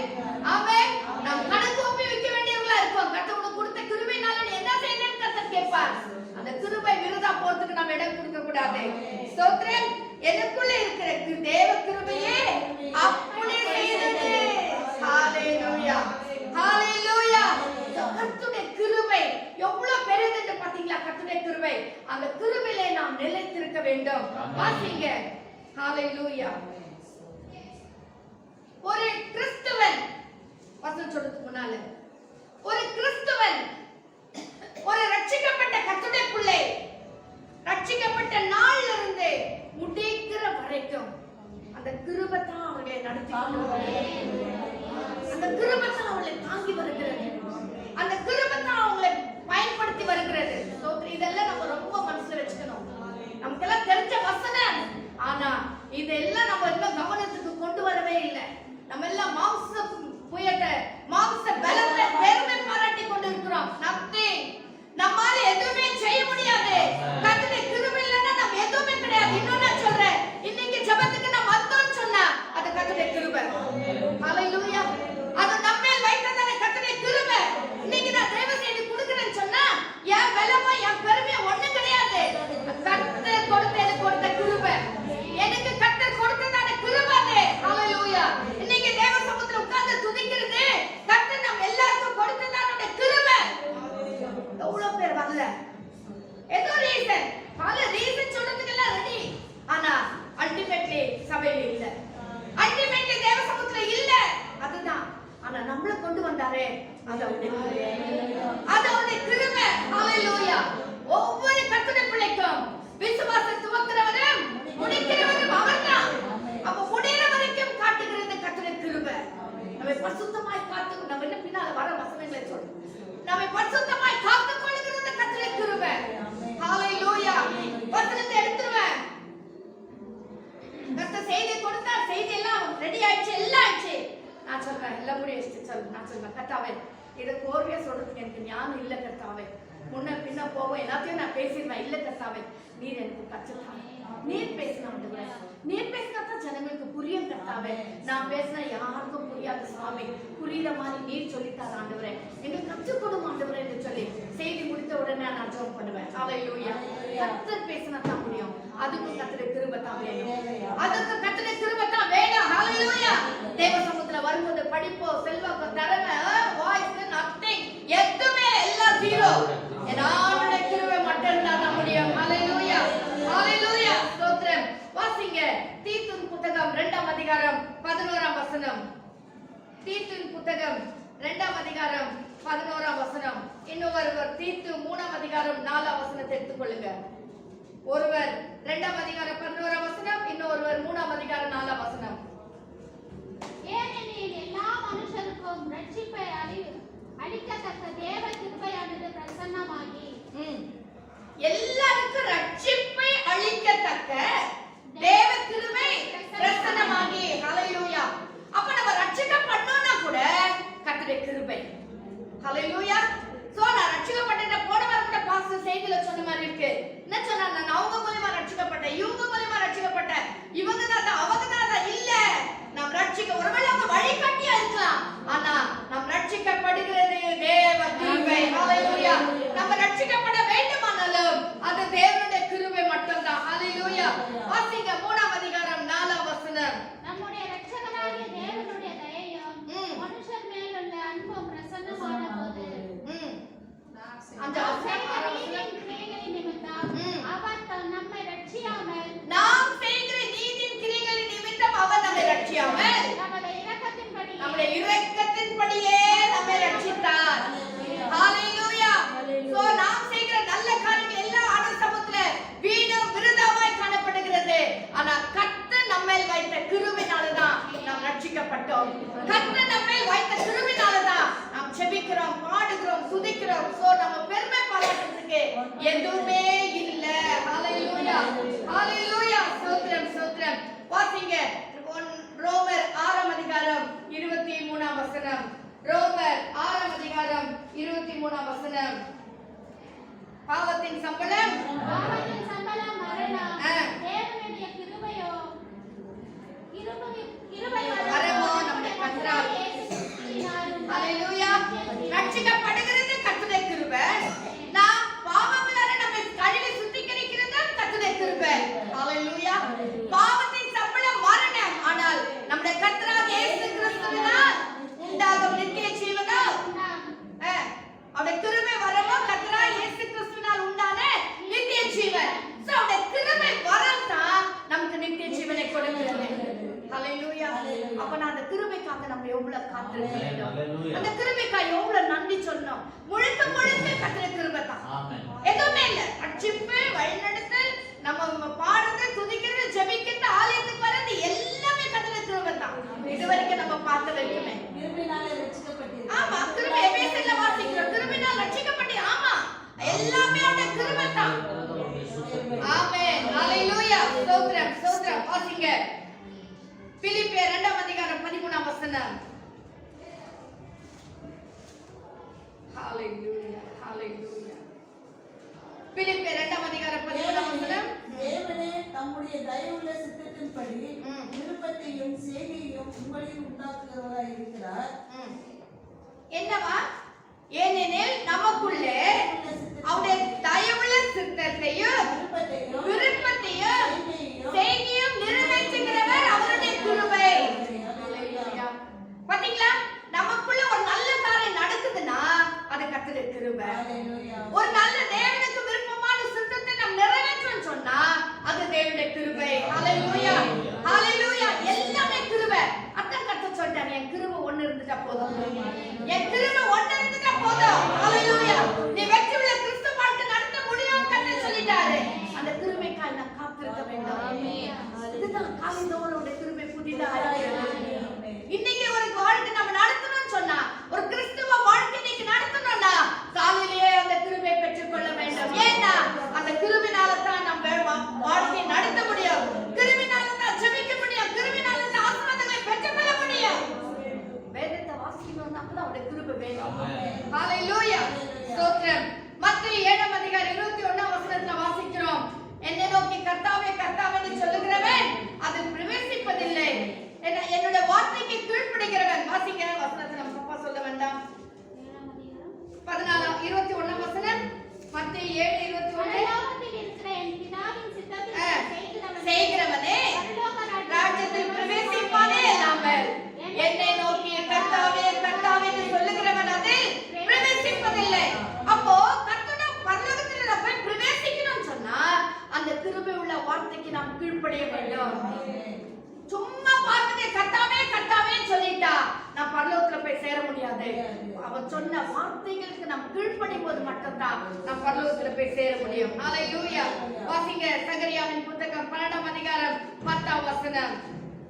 ஆமென். நாம் கணக்கு ஒப்புவிக்க வேண்டியவர்களா இருக்கும். கர்த்தர் உனக்கு கொடுத்த கிருபைனால நீ என்ன செய்தேன்னு கர்த்தர் கேட்பார். அந்த கிருபை விருதா போறதுக்கு நம்ம இடம் கொடுக்க கூடாது. ஸ்தோத்திரம். எனக்குள்ள இருக்கிற தேவ கிருபையே அப்படி செய்தது. ஹalleluya ஹalleluya. கர்த்தருடைய கிருபை எவ்வளவு பெரியது பாத்தீங்களா? கர்த்தருடைய கிருபை, அந்த கிருபையிலே நாம் நிலைத்திருக்க வேண்டும். வாசிங்க. ஹalleluya. ஒரு கிறிஸ்தவன் வசனம் சொல்றதுக்கு முன்னால ஒரு கிறிஸ்தவன், ஒரு ரட்சிக்கப்பட்ட கர்த்தருடைய பிள்ளை, ரட்சிக்கப்பட்ட நாள்ல இருந்து முடிக்கிற வரைக்கும் அந்த கிருபை தான் அவர்களை நடத்தி கொண்டு வருகிறது. அந்த கிருபை தான் அவர்களை தாங்கி வருகிறது. அந்த கிருபை தான் அவங்களை பயன்படுத்தி வருகிறது. இதெல்லாம் நம்ம ரொம்ப மனசுல வச்சுக்கணும். நமக்கெல்லாம் தெரிஞ்ச வசனம், ஆனா இதெல்லாம் நம்ம இன்னும் கவனத்துக்கு கொண்டு வரவே இல்லை. நம்ம எல்லாம் மாம்ச புயட்ட மாம்ச பலத்தை பெருமை பாராட்டி கொண்டு இருக்கிறோம். நத்திங். நம்மால எதுவுமே செய்ய முடியாது. கர்த்தருடைய கிருபை இல்லைன்னா நம்ம எதுவுமே கிடையாது. இன்னும் நான் சொல்றேன், இன்னைக்கு ஜெபத்துக்கு நான் வந்தோம்னு சொன்னா அது கர்த்தருடைய கிருபை. ஹalleluya. அது நம்ம மேல் வைத்ததான கர்த்தருடைய கிருபை. இன்னைக்கு நான் தேவ செய்தி கொடுக்கிறேன்னு சொன்னா என் பலமா என் பெருமை ஒண்ணு கிடையாது. கர்த்தர் கொடுத்த கிருபை, எனக்கு கர்த்தர் கொடுத்ததான கிருபை. ஹalleluya. இன்னைக்கு தேவ சமூகத்துல உட்கார்ந்து துதிக்கிறது கர்த்தர் நம்ம எல்லாருக்கும் கொடுத்ததான கிருபை. எவ்வளவு பேர் வரல, ஏதோ ரீசன், பல ரீசன் சொல்றதுக்கு எல்லாம் ரெடி, ஆனா அல்டிமேட்லி சபையில இல்ல, அல்டிமேட்லி தேவ சமூகத்துல இல்ல. அதுதான். ஆனா நம்மள கொண்டு வந்தாரே அது அவருடைய கிருபை. ஹalleluya. ஒவ்வொரு கர்த்தருடைய பிள்ளைக்கும் விசுவாசம் துவக்கிறவரும் முடிக்கிறவரும் அவர்தான். அப்ப முடிகிற வரைக்கும் காட்டுகிறது கர்த்தருடைய கிருபை. நம்மை பரிசுத்தமாய் காத்து, நம்ம என்ன பின்னால வர வசனங்களை சொல்றோம், நம்மை பரிசுத்தமாய் காத்துக் கொள்கிறது கர்த்தருடைய கிருபை. ஹalleluya. வசனத்தை எடுத்துருவேன். கர்த்தர் செய்தி கொடுத்தார், செய்தி எல்லாம் ரெடி ஆயிடுச்சு, எல்லாம் ஆயிடுச்சு. நான் சொல்றேன் எல்லாம் முடிச்சு சொல்லு. நான் சொல்றேன், கர்த்தாவே இதை கோர்வையா சொல்றதுக்கு எனக்கு ஞானம் இல்ல கர்த்தாவே, முன்ன பின்ன போவோம் எல்லாத்தையும் நான் பேசிடுவேன். இல்ல கர்த்தாவே, நீர் எனக்கு கற்றுத்தாங்க, நீர் பேசினா நீர் பேசினாதான் ஜனங்களுக்கு புரியும் கர்த்தாவே. நான் பேசினா யாருக்கும் புரியாது சுவாமி, புரியுற மாதிரி நீர் சொல்லித்தார ஆண்டவரே, எங்களுக்கு கற்றுக் கொடுங்க ஆண்டவரே என்று சொல்லி செய்தி முடித்த உடனே நான் ஜெபம் பண்ணுவேன். ஹalleluya. கர்த்தர் பேசினா தான் முடியும். அதுக்கு கர்த்தருடைய கிருபை தான் வேணும். அதுக்கு கர்த்தருடைய கிருபை தான் வேணும். ஹalleluya. தேவ சமூகத்துல வரும்போது படிப்போ செல்வாக்கோ திறமை வாய்ஸ் நத்திங் எதுவுமே எல்லாம் ஜீரோ. என்னோட கிருபை மட்டும் இருந்தா தான் முடியும். ஹalleluya. ஹalleluya. ஸ்தோத்திரம். வாசிங்க தீத்துவின் புத்தகம் 2ஆம் அதிகாரம் 11ஆம் வசனம். தீத்துவின் புத்தகம் 2ஆம் அதிகாரம் 11ஆம் வசனம். இன்னொருவர் தீத்து 3ஆம் அதிகாரம் 4ஆம் வசனத்தை எடுத்துக்கொள்ளுங்க. ஒருவர் 2ஆம் அதிகாரம் 11ஆம் வசனம், இன்னொருவர் 3ஆம் அதிகாரம் 4ஆம் வசனம். ஏனெனில் எல்லா மனுஷருக்கும் ரட்சிப்பை அளிக்கத்தக்க தேவ கிருபையானது பிரசன்னமாகி எல்லாருக்கும் ரட்சிப்பை அளிக்கத்தக்க தேவ கிருபை பிரசன்னமாகி. ஹalleluya. அப்ப நம்ம ரட்சிக்கப்படணும்னா கூட கர்த்தருடைய கிருபை. ஹalleluya. சோ நான் ரட்சிக்கப்பட்டேன் போன வாரம் கூட பாஸ்டர் செய்தியில சொன்ன மாதிரி இருக்கு. என்ன சொன்னா நான் அவங்க மூலமா ரட்சிக்கப்பட்டேன், இவங்க மூலமா ரட்சிக்கப்பட்டேன், இவங்க தான் அவங்க தான் இல்ல. நாம் ரட்சிக்க ஒருவேளை அவங்க வழிகாட்டியா இருக்கலாம், ஆனா நாம் ரட்சிக்கப்படுகிறது தேவ கிருபை. ஹalleluya. நம்ம ரட்சிக்கப்பட வேண்டுமானாலும் அது தேவனுடைய கிருபை மட்டும்தான். ஹalleluya. வாசிங்க 3ஆம் அதிகாரம் 4ஆம் வசனம். நம்முடைய இரட்சகராகிய தேவனுடைய தயையும் மனுஷர் மேலுள்ள அன்பும் பிரசன்னமான போது அந்த நம்மை ரட்சியாமல் நாம் செய்கிற நீதியின் கிரியைகளின் நிமித்தம் அவர் நம்மை ரட்சியாமல் நம்முடைய இரக்கத்தின்படியே நம்மை ரட்சித்தார். ஹalleluya. சோ நாம் செய்கிற நல்ல காரியங்கள் எல்லாம் ஆண்டவர் சமூகத்துல வீணும் விருதாவாய் காணப்படுகிறது. ஆனா கர்த்தர் நம்மேல் வைத்த கிருபையினாலதான் நாம் ரட்சிக்கப்பட்டோம். கர்த்தர் நம்மேல் வைத்த கிருபையினாலதான் நாம் ஜெபிக்கிறோம், பாடுகிறோம், துதிக்கிறோம். சோ நம்ம பெருமை பாராட்டுறதுக்கு எதுவுமே இல்ல. ஹalleluya. ஹalleluya. ஸ்தோத்திரம் ஸ்தோத்திரம். வாசிங்க ரோமர் 6ஆம் அதிகாரம் 23ஆம் வசனம். ரோமர் 6ஆம் அதிகாரம் 23ஆம் வசனம். பாவத்தின் சம்பளம் மரணம், தேவனுடைய கிருபையோ வரமோ நம்முடைய கர்த்தராகிய ஹalleluya. ரட்சிக்கப்படுகிறது கர்த்தருடைய கிருபை. நாம் பாவங்களால நம்மை கழுவி சுத்திகரிக்கிறது கர்த்தருடைய கிருபை. ஹalleluya. பாவத்தின் சம்பளம் மரணம், ஆனால் நம்முடைய கர்த்தராகிய இயேசு கிறிஸ்துவினால் உண்டாகும் நித்திய ஜீவனோ அவருடைய கிருபை வரமோ கர்த்தராகிய இயேசு கிறிஸ்துவினால் உண்டான நித்திய ஜீவன். சோ அவருடைய கிருபை வரம் தான் நமக்கு நித்திய ஜீவனை கொடுக்கிறது. ஹalleluya. அப்ப நான் அந்த கிருபைக்காக நம்ம எவ்வளவு காத்திருக்க வேண்டும், அந்த கிருபைக்காக எவ்வளவு நன்றி சொல்லணும். முழுக்க முழுக்க கர்த்தருடைய கிருபை தான். எதுவுமே இல்ல. ரட்சிப்பு, வழிநடத்தல், நம்ம பாடுறது, துதிக்கிறது, ஜெபிக்கிறது, ஆலயத்துக்கு வர்றது எல்லாமே கர்த்தருடைய கிருபை தான். இதுவரைக்கும் நம்ம பார்த்த வரைக்குமே கிருபையினாலே ரட்சிக்கப்பட்டீர்கள். ஆமா, கிருபை எபேசியர்ல வாசிக்கிறோம். கிருபையினால் ரட்சிக்கப்பட்டீங்க. ஆமா, எல்லாமே அவருடைய கிருபை தான். ஆமென். ஹalleluya. ஸ்தோத்திரம் ஸ்தோத்திரம். வாசிங்க பிலிப்பியர் 2ஆம் அதிகாரம் 13ஆம் வசனம். ஹalleluya. ஹalleluya. பிலிப்பியர் 2ஆம் அதிகாரம் 13ஆம் வசனம். தேவனே தம்முடைய தயவுள்ள சித்தத்தின்படி விருப்பத்தையும் செய்தியையும் உங்களில் உண்டாக்குகிறவராய் இருக்கிறார். என்னவா? ஏனெனில் நமக்குள்ளே அவருடைய தயவுள்ள சித்தத்தையும் விருப்பத்தையும் செய்தியும் நிறைவேற்றுகிறவர் அவருடைய கிருபை. பாத்தீங்களா? நமக்குள்ள ஒரு நல்ல காரியம் நடக்குதுன்னா அது கர்த்தருடைய கிருபை. ஒரு நல்ல தேவனுக்கு விருப்பமான சித்தத்தை நாம் நிறைவேற்றோம்னு சொன்னா அது தேவனுடைய கிருபை. ஹalleluya. ஹalleluya. எல்லாமே கிருபை. அதான் கர்த்தர் சொல்றாரு, என் கிருபை ஒண்ணு இருந்துட்டா போதும், என் கிருபை ஒண்ணு இருந்துட்டா போதும். ஹalleluya. நீ வெற்றியுள்ள கிறிஸ்து வாழ்க்கை நடத்த முடியும் கர்த்தர் சொல்லிட்டாரு. அந்த கிருபைக்காக நான் காத்திருக்க வேண்டும். இதுதான் காலைதோறும் கிருபை புதிதா இருக்கிறது. இன்னைக்கு ஒரு வாழ்க்கை நம்ம நடத்தணும்னு சொன்னா, ஒரு கிறிஸ்துவ வாழ்க்கை இன்னைக்கு நடத்தணும்னா காலையிலேயே அந்த கிருபை பெற்றுக் கொள்ள வேண்டும். ஏன்னா அந்த கிருபையினால தான் நம்ம வாழ்க்கையை நடத்த முடியும், கிருபையினால தான் ஜெபிக்க முடியும், கிருபையினால தான் ஆசீர்வாதங்களை பெற்றுக் கொள்ள முடியும். வேதத்தை வாசிக்கணும்னா கூட அவருடைய கிருபை வேணும். ஹalleluya. ஸ்தோத்திரம். மத்தேயு 7ஆம் அதிகாரம் 21ஆம் வசனத்துல வாசிக்கிறோம், என்னை நோக்கி கர்த்தாவே கர்த்தாவே என்று சொல்லுகிறவன் அதில் பிரவேசிப்பதில்லை, என்னுடைய வார்த்தைக்கு கீழ்ப்படிகிறவன். வாசிங்க வசனத்தை நம்ம தப்பா சொல்ல வேண்டாம். 14 21ஆம் வசனம் மத்தேயு கிடையாது. அவர் சொன்ன வார்த்தைகளுக்கு நாம் கீழ்ப்படியும் போது மட்டும்தான் நாம் பரலோகத்துல போய் சேர முடியும். ஹalleluya. வாசிங்க சகரியாவின் புத்தகம் 12ஆம் அதிகாரம் 10ஆம் வசனம்.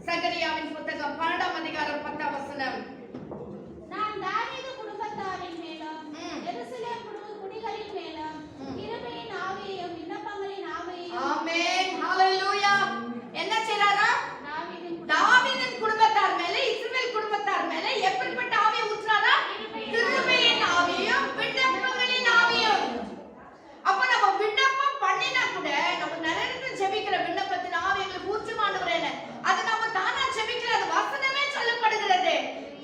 சகரியாவின் புத்தகம் 12ஆம் அதிகாரம் 10ஆம் வசனம். நான் தாவீது குடும்பத்தாரின் மேலும் எருசலேம் குடிகளின் மேலும் கிருபையின் ஆவியையும் விண்ணப்பங்களின் ஆவியையும். ஆமென். ஹalleluya. என்ன செய்றாரா? தாவீதின் குடும்பத்தார் மேல, இஸ்ரவேல் குடும்பத்தார் மேல எப்படிப்பட்ட ஆவியை ஊத்துறாரா? கிருபையின் ஆவியும் விண்ணப்பங்களின் ஆவியும். அப்ப நம்ம விண்ணப்பம் பண்ணினா கூட நம்ம நிறைய ஜெபிக்கிற விண்ணப்பத்தின் ஆவி எங்களுக்கு ஊற்றுமானவரே, அது நம்ம தானா ஜெபிக்கிறது வசனமே சொல்லப்படுகிறது.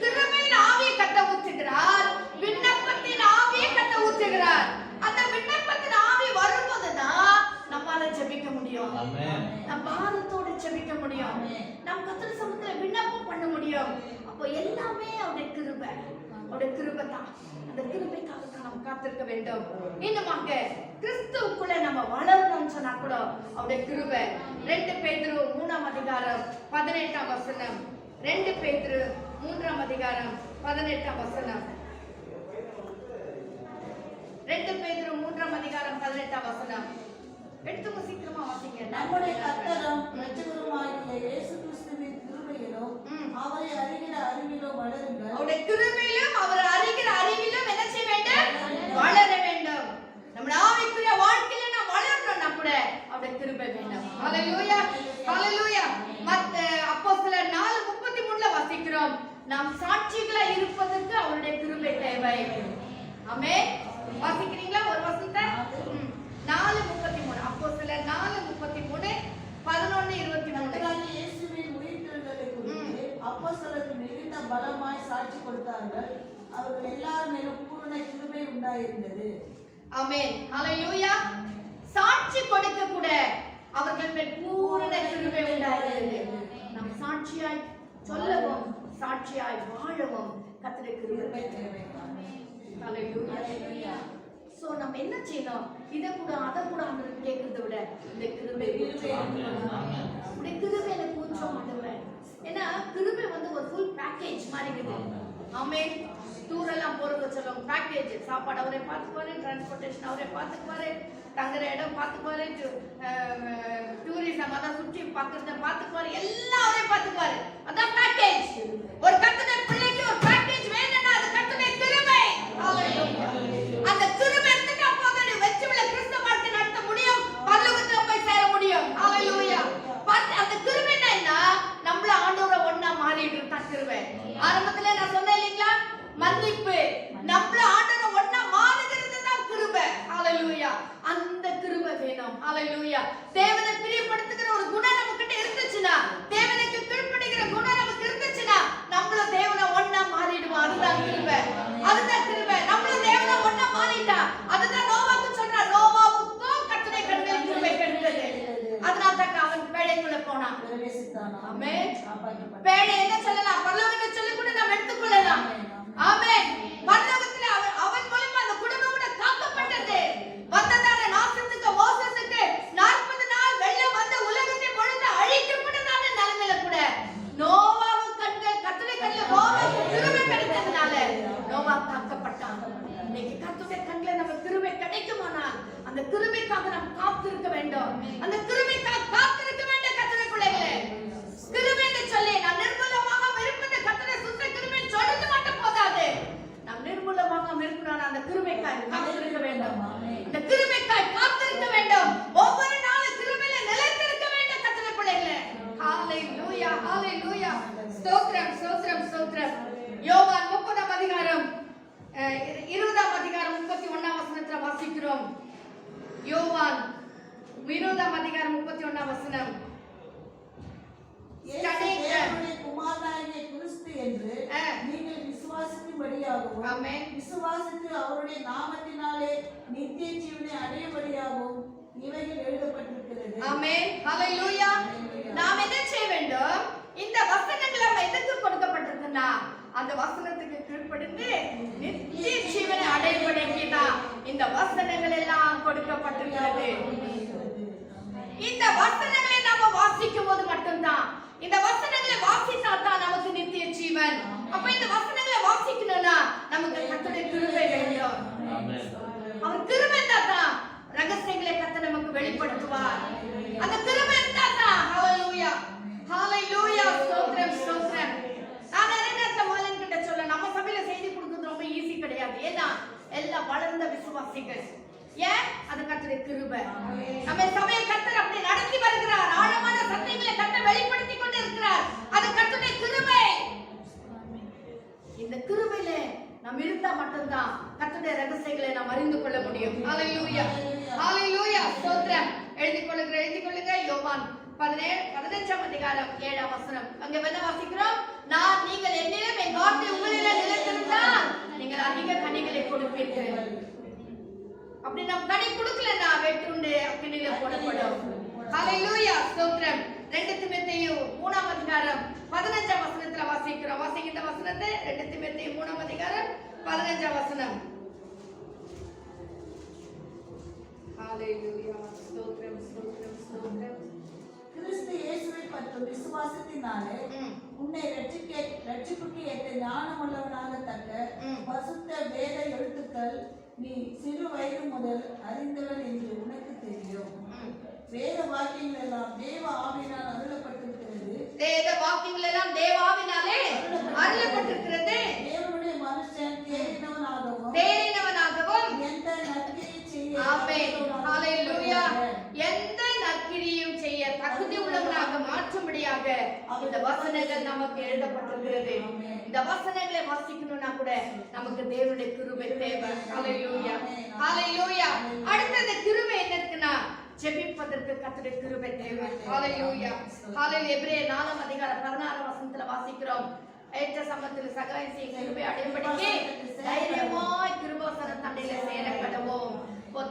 கிருபையின் ஆவியை கட்ட ஊற்றுகிறார், விண்ணப்பத்தின் ஆவியை கட்ட ஊற்றுகிறார். அந்த விண்ணப்பத்தின் ஆவி வரும்போதுதான் நம்மால ஜெபிக்க முடியும். நம்ம பாரத்தோட ஜெபிக்க முடியும். நம்ம கர்த்தர் சமூகத்துல விண்ணப்பம் பண்ண முடியும். அப்போ எல்லாமே அவருடைய கிருபை, அவருடைய கிருபை தான். அந்த கிருபைக்காக தான் நம்ம காத்திருக்க வேண்டும். இன்னுமாக கிறிஸ்துவுக்குள்ள நம்ம வளரணும்னு சொன்னா கூட அவருடைய கிருபை. 2 பேதுரு 3ஆம் அதிகாரம் 18ஆம் வசனம். 2 பேதுரு 3ஆம் அதிகாரம் 18ஆம் வசனம். 2 பேதுரு 3ஆம் அதிகாரம் 18ஆம் வசனம். எடுத்துங்க, சீக்கிரமா வாசிங்க. நம்முடைய கர்த்தரும் இரட்சகருமாகிய இயேசு கிறிஸ்துவின் கிருபையிலும் அவரை அறிகிற அறிவிலும் வளருங்கள். அவருடைய கிருபையிலும் அவர் அறிகிற அறிவிலும் என்ன செய்ய வேண்டும்? வளர வேண்டும். நம்ம ஆவிக்குரிய வாழ்க்கையில நாம் வளரணும்னா கூட அவருடைய கிருபை வேண்டும். ஹalleluya, ஹalleluya. மத்த அப்போஸ்தலர் 4:33ல வாசிக்கிறோம், நாம் சாட்சிகளா இருப்பதற்கு அவருடைய கிருபை தேவை. ஆமென். வாசிக்கிறீங்களா ஒரு வசனத்தை? 4:33 அப்போஸ்தலர் 4:33 11:23. இயேசுவின் உயிர்த்தெழுதலை குறித்து அப்போஸ்தலர்கள் மிகுந்த பலமாய் சாட்சி கொடுத்தார்கள். அவர்கள் எல்லார் மேலும் பூரண கிருபை உண்டாயிருந்தது. ஆமென். ஹalleluya. சாட்சி கொடுக்க கூட அவர்கள் மேல் பூரண கிருபை உண்டாயிருந்தது. நாம் சாட்சியாய் சொல்லவும் சாட்சியாய் வாழவும் கர்த்தருடைய கிருபை தேவை. ஹalleluya. சோ நம்ம என்ன செய்யணும்? இத கூட அத கூட ஆண்டவர் கேக்குறத விட இந்த கிருபை இந்த கிருபை எனக்கு கொஞ்சம் ஆண்டவரே. ஏன்னா கிருபை வந்து ஒரு ஃபுல் பேக்கேஜ் மாதிரி இருக்குது. ஆமென். டூர் எல்லாம் போறது சொல்லுவாங்க பேக்கேஜ். சாப்பாடு அவரே பார்த்துக்குவாரு, டிரான்ஸ்போர்ட்டேஷன் அவரே பார்த்துக்குவாரு, தங்குற இடம் பார்த்துக்குவாரு, டூரிசம் அதான் சுற்றி பார்க்கறத பார்த்துக்குவாரு, எல்லாம் அவரே பார்த்துக்குவாரு. அதான் பேக்கேஜ். ஒரு கர்த்தருடைய பிள்ளைக்கு ஒரு பேக்கேஜ் வேணும்னா அது கர்த்தருடைய கிருபை. ஹalleluya. அந்த கிருபை எடுத்துட்டு அப்போதான் வெற்றியுள்ள கிறிஸ்தவ வாழ்க்கை நடத்த முடியும், பரலோகத்துல போய் சேர முடியும். ஹalleluya. அந்த கிருபை என்ன? நம்மள ஆண்டவரை ஒண்ணா மாறிடுறது தான் கிருபை. ஆரம்பத்துல நான் சொன்னேன் இல்லீங்களா, மன்னிப்பு. நம்மள ஆண்டவரை ஒண்ணா மாறுகிறது தான் கிருபை. ஹalleluya. அந்த கிருபை வேணும். ஹalleluya. தேவனை பிரியப்படுத்துகிற ஒரு குணம் நமக்கிட்ட இருந்துச்சுனா, தேவனுக்கு கீழ்ப்படிகிற குணம் நமக்கு இருந்துச்சுனா, நம்மள தேவனை ஒண்ணா மாறிடுவோம். அதுதான் கிருபை, அதுதான் கிருபை. நம்மள தேவனை ஒண்ணா மாறிட்டா, அதுதான் நோவாக்கு சொல்றார், நோவாவுக்கும் கர்த்தருடைய கண்களில் கிருபை கிடைத்தது. அதனால தான் அவன் பேழைக்குள்ள போனான். ஆமென். பேழை என்ன சொல்லலாம்? பரலோகத்தை சொல்லி கூட நாம் எடுத்துக்கொள்ளலாம். ஆமென். பரலோகத்துல அவன் மூலமா அந்த குடும்பம் கூட காக்கப்பட்டது. வந்ததான நாசத்துக்கு மோசத்துக்கு 40 நாள் வெள்ளம் வந்து உலகத்தை பொழுது அழிக்கப்பட்டதான நிலைமையில கூட நோவாவின் கண்கள் கர்த்தருடைய கண்ணில் நோவாவுக்கு கிருபை கிடைத்ததுனால நோவா காக்கப்பட்டான். இன்னைக்கு கர்த்தருடைய கண்ணில் நம்ம கிருபை கிடைக்குமானால் அந்த கிருபைக்காக நாம் காத்திருக்க வேண்டும். அந்த கிருபைக்காக காத்திருக்க வேண்டும் கர்த்தருடைய பிள்ளைகளே. கிருபை என்று சொல்லி நாம் நிர்மூலமாக இருப்பது கர்த்தருடைய சுத்த கிருபை சொல்லிட்டு மட்டும் போதாது. நாம் நிர்மூலமாக இருக்கணும், அந்த கிருபைக்காக காத்திருக்க வேண்டும். இந்த கிருபைக்காக காத்திருக்க வேண்டும். ஒவ்வொரு நாளும் கிருபையில நிலைத்திருக்க வேண்டும் கர்த்தருடைய பிள்ளைகளே. ஹalleluya, ஹalleluya. ஸ்தோத்திரம், ஸ்தோத்திரம், ஸ்தோத்திரம். யோவான் 30ஆம் அதிகாரம் 20ஆம் அதிகாரம் 31ஆம் வசனத்துல வாசிக்கிறோம். யோவான் 20ஆம் அதிகாரம் 31ஆம் வசனம். தேவனுடைய குமாரனாகிய கிறிஸ்து என்று நீங்கள் விசுவாசிக்கும்படியாகவும், ஆமென், விசுவாசித்து அவருடைய நாமத்தினாலே நித்திய ஜீவனை அடையும்படியாகவும் இவைகள் எழுதப்பட்டிருக்கிறது. ஆமென். ஹalleluya. நாம் என்ன செய்ய வேண்டும்? இந்த வசனங்கள் நம்ம எதுக்கு கொடுக்கப்பட்டிருக்குன்னா, அந்த வசனத்துக்கு கீழ்ப்படிந்து நித்திய ஜீவனை அடையும்படிக்கு தான் இந்த வசனங்கள் எல்லாம் கொடுக்கப்பட்டிருக்கிறது. இந்த வசனங்களை நாம வாசிக்கும் போது மட்டும்தான், இந்த வசனங்களை வாசித்தா தான் நமக்கு நித்திய ஜீவன். அப்ப இந்த வசனங்களை வாசிக்கணும்னா வளர்ந்த விசுவாசிகள். ஏன்? அது கர்த்தருடைய கிருபை. நம்ம சபையை கர்த்தர் அப்படி நடத்தி வருகிறார். ஆழமான சத்தியங்களை கர்த்தர் வெளிப்படுத்தி கொண்டு இருக்கிறார். அது கர்த்தருடைய கிருபை. இந்த கிருபையில நாம் இருந்தா மட்டும்தான் கர்த்தருடைய ரகசியங்களை நாம் அறிந்து கொள்ள முடியும். ஹalleluya, ஹalleluya, ஸ்தோத்திரம். எழுதிக் கொள்ளுங்க யோவான் 15ஆம் அதிகாரம் 7ஆம் வசனம். அங்க என்ன வாசிக்கிறோம்? நீங்கள் என்னிலும் என் வார்த்தை உங்களிலே நிலைத்திருந்தால் நீங்கள் அதிக கனிகளை கொடுப்பீர்கள். அப்படி நாம் கனி கொடுக்கலன்னா வெட்டுண்டு அக்கினியில போடப்படும். ஹalleluya, ஸ்தோத்திரம். 2 தீமோத்தேயு 3ஆம் அதிகாரம் 15ஆம் வசனத்துல வாசிக்கிறோம். வாசிக்கிற வசனத்தை 2 தீமோத்தேயு 3ஆம் அதிகாரம் 15ஆம் வசனம். ஹalleluya, ஸ்தோத்திரம், ஸ்தோத்திரம், ஸ்தோத்திரம். கிறிஸ்து இயேசுவை பற்றும் விசுவாசத்தினாலே உன்னை ரட்சிப்புக்கு ஏற்ற ஞானமுள்ளவனாக தக்க பசுத்த வேத எழுத்துக்கள் நீ சிறு வயது முதல் அறிந்தவன் என்று உனக்கு தெரியும். வேத வாக்கியங்கள் எல்லாம் தேவ ஆவியினால் அருளப்பட்டிருக்கிறது. வேத வாக்கியங்கள் எல்லாம் தேவ ஆவியினாலே அருளப்பட்டிருக்கிறது. தேவனுடைய மனுஷன் தேறினவனாகவும் எந்த நற்கிரியும் செய்ய எந்த நற்கிரியும் செய்ய தகுதி உள்ளவனாக மாற்றும்படியாக இந்த வசனங்கள் நமக்கு எழுதப்பட்டிருக்கிறது. இந்த வசனங்களை வாசிக்கணும்னா கூட நமக்கு தேவனுடைய கிருபை தேவை. ஹalleluya, ஹalleluya. அடுத்த கிருபை என்னன்னா ஜெபிப்பதற்கு கர்த்தருடைய கிருபை தேவை. ஹalleluya, ஹalleluya. எபிரேயர் 4ஆம் அதிகாரம் 16ஆம் வசனத்துல வாசிக்கிறோம். ஏற்ற சமயத்தில் சகாயம் செய்ய கிருபை அடையும்படிக்கு தைரியமாய் கிருபாசன தண்டையில சேர கடவோம்.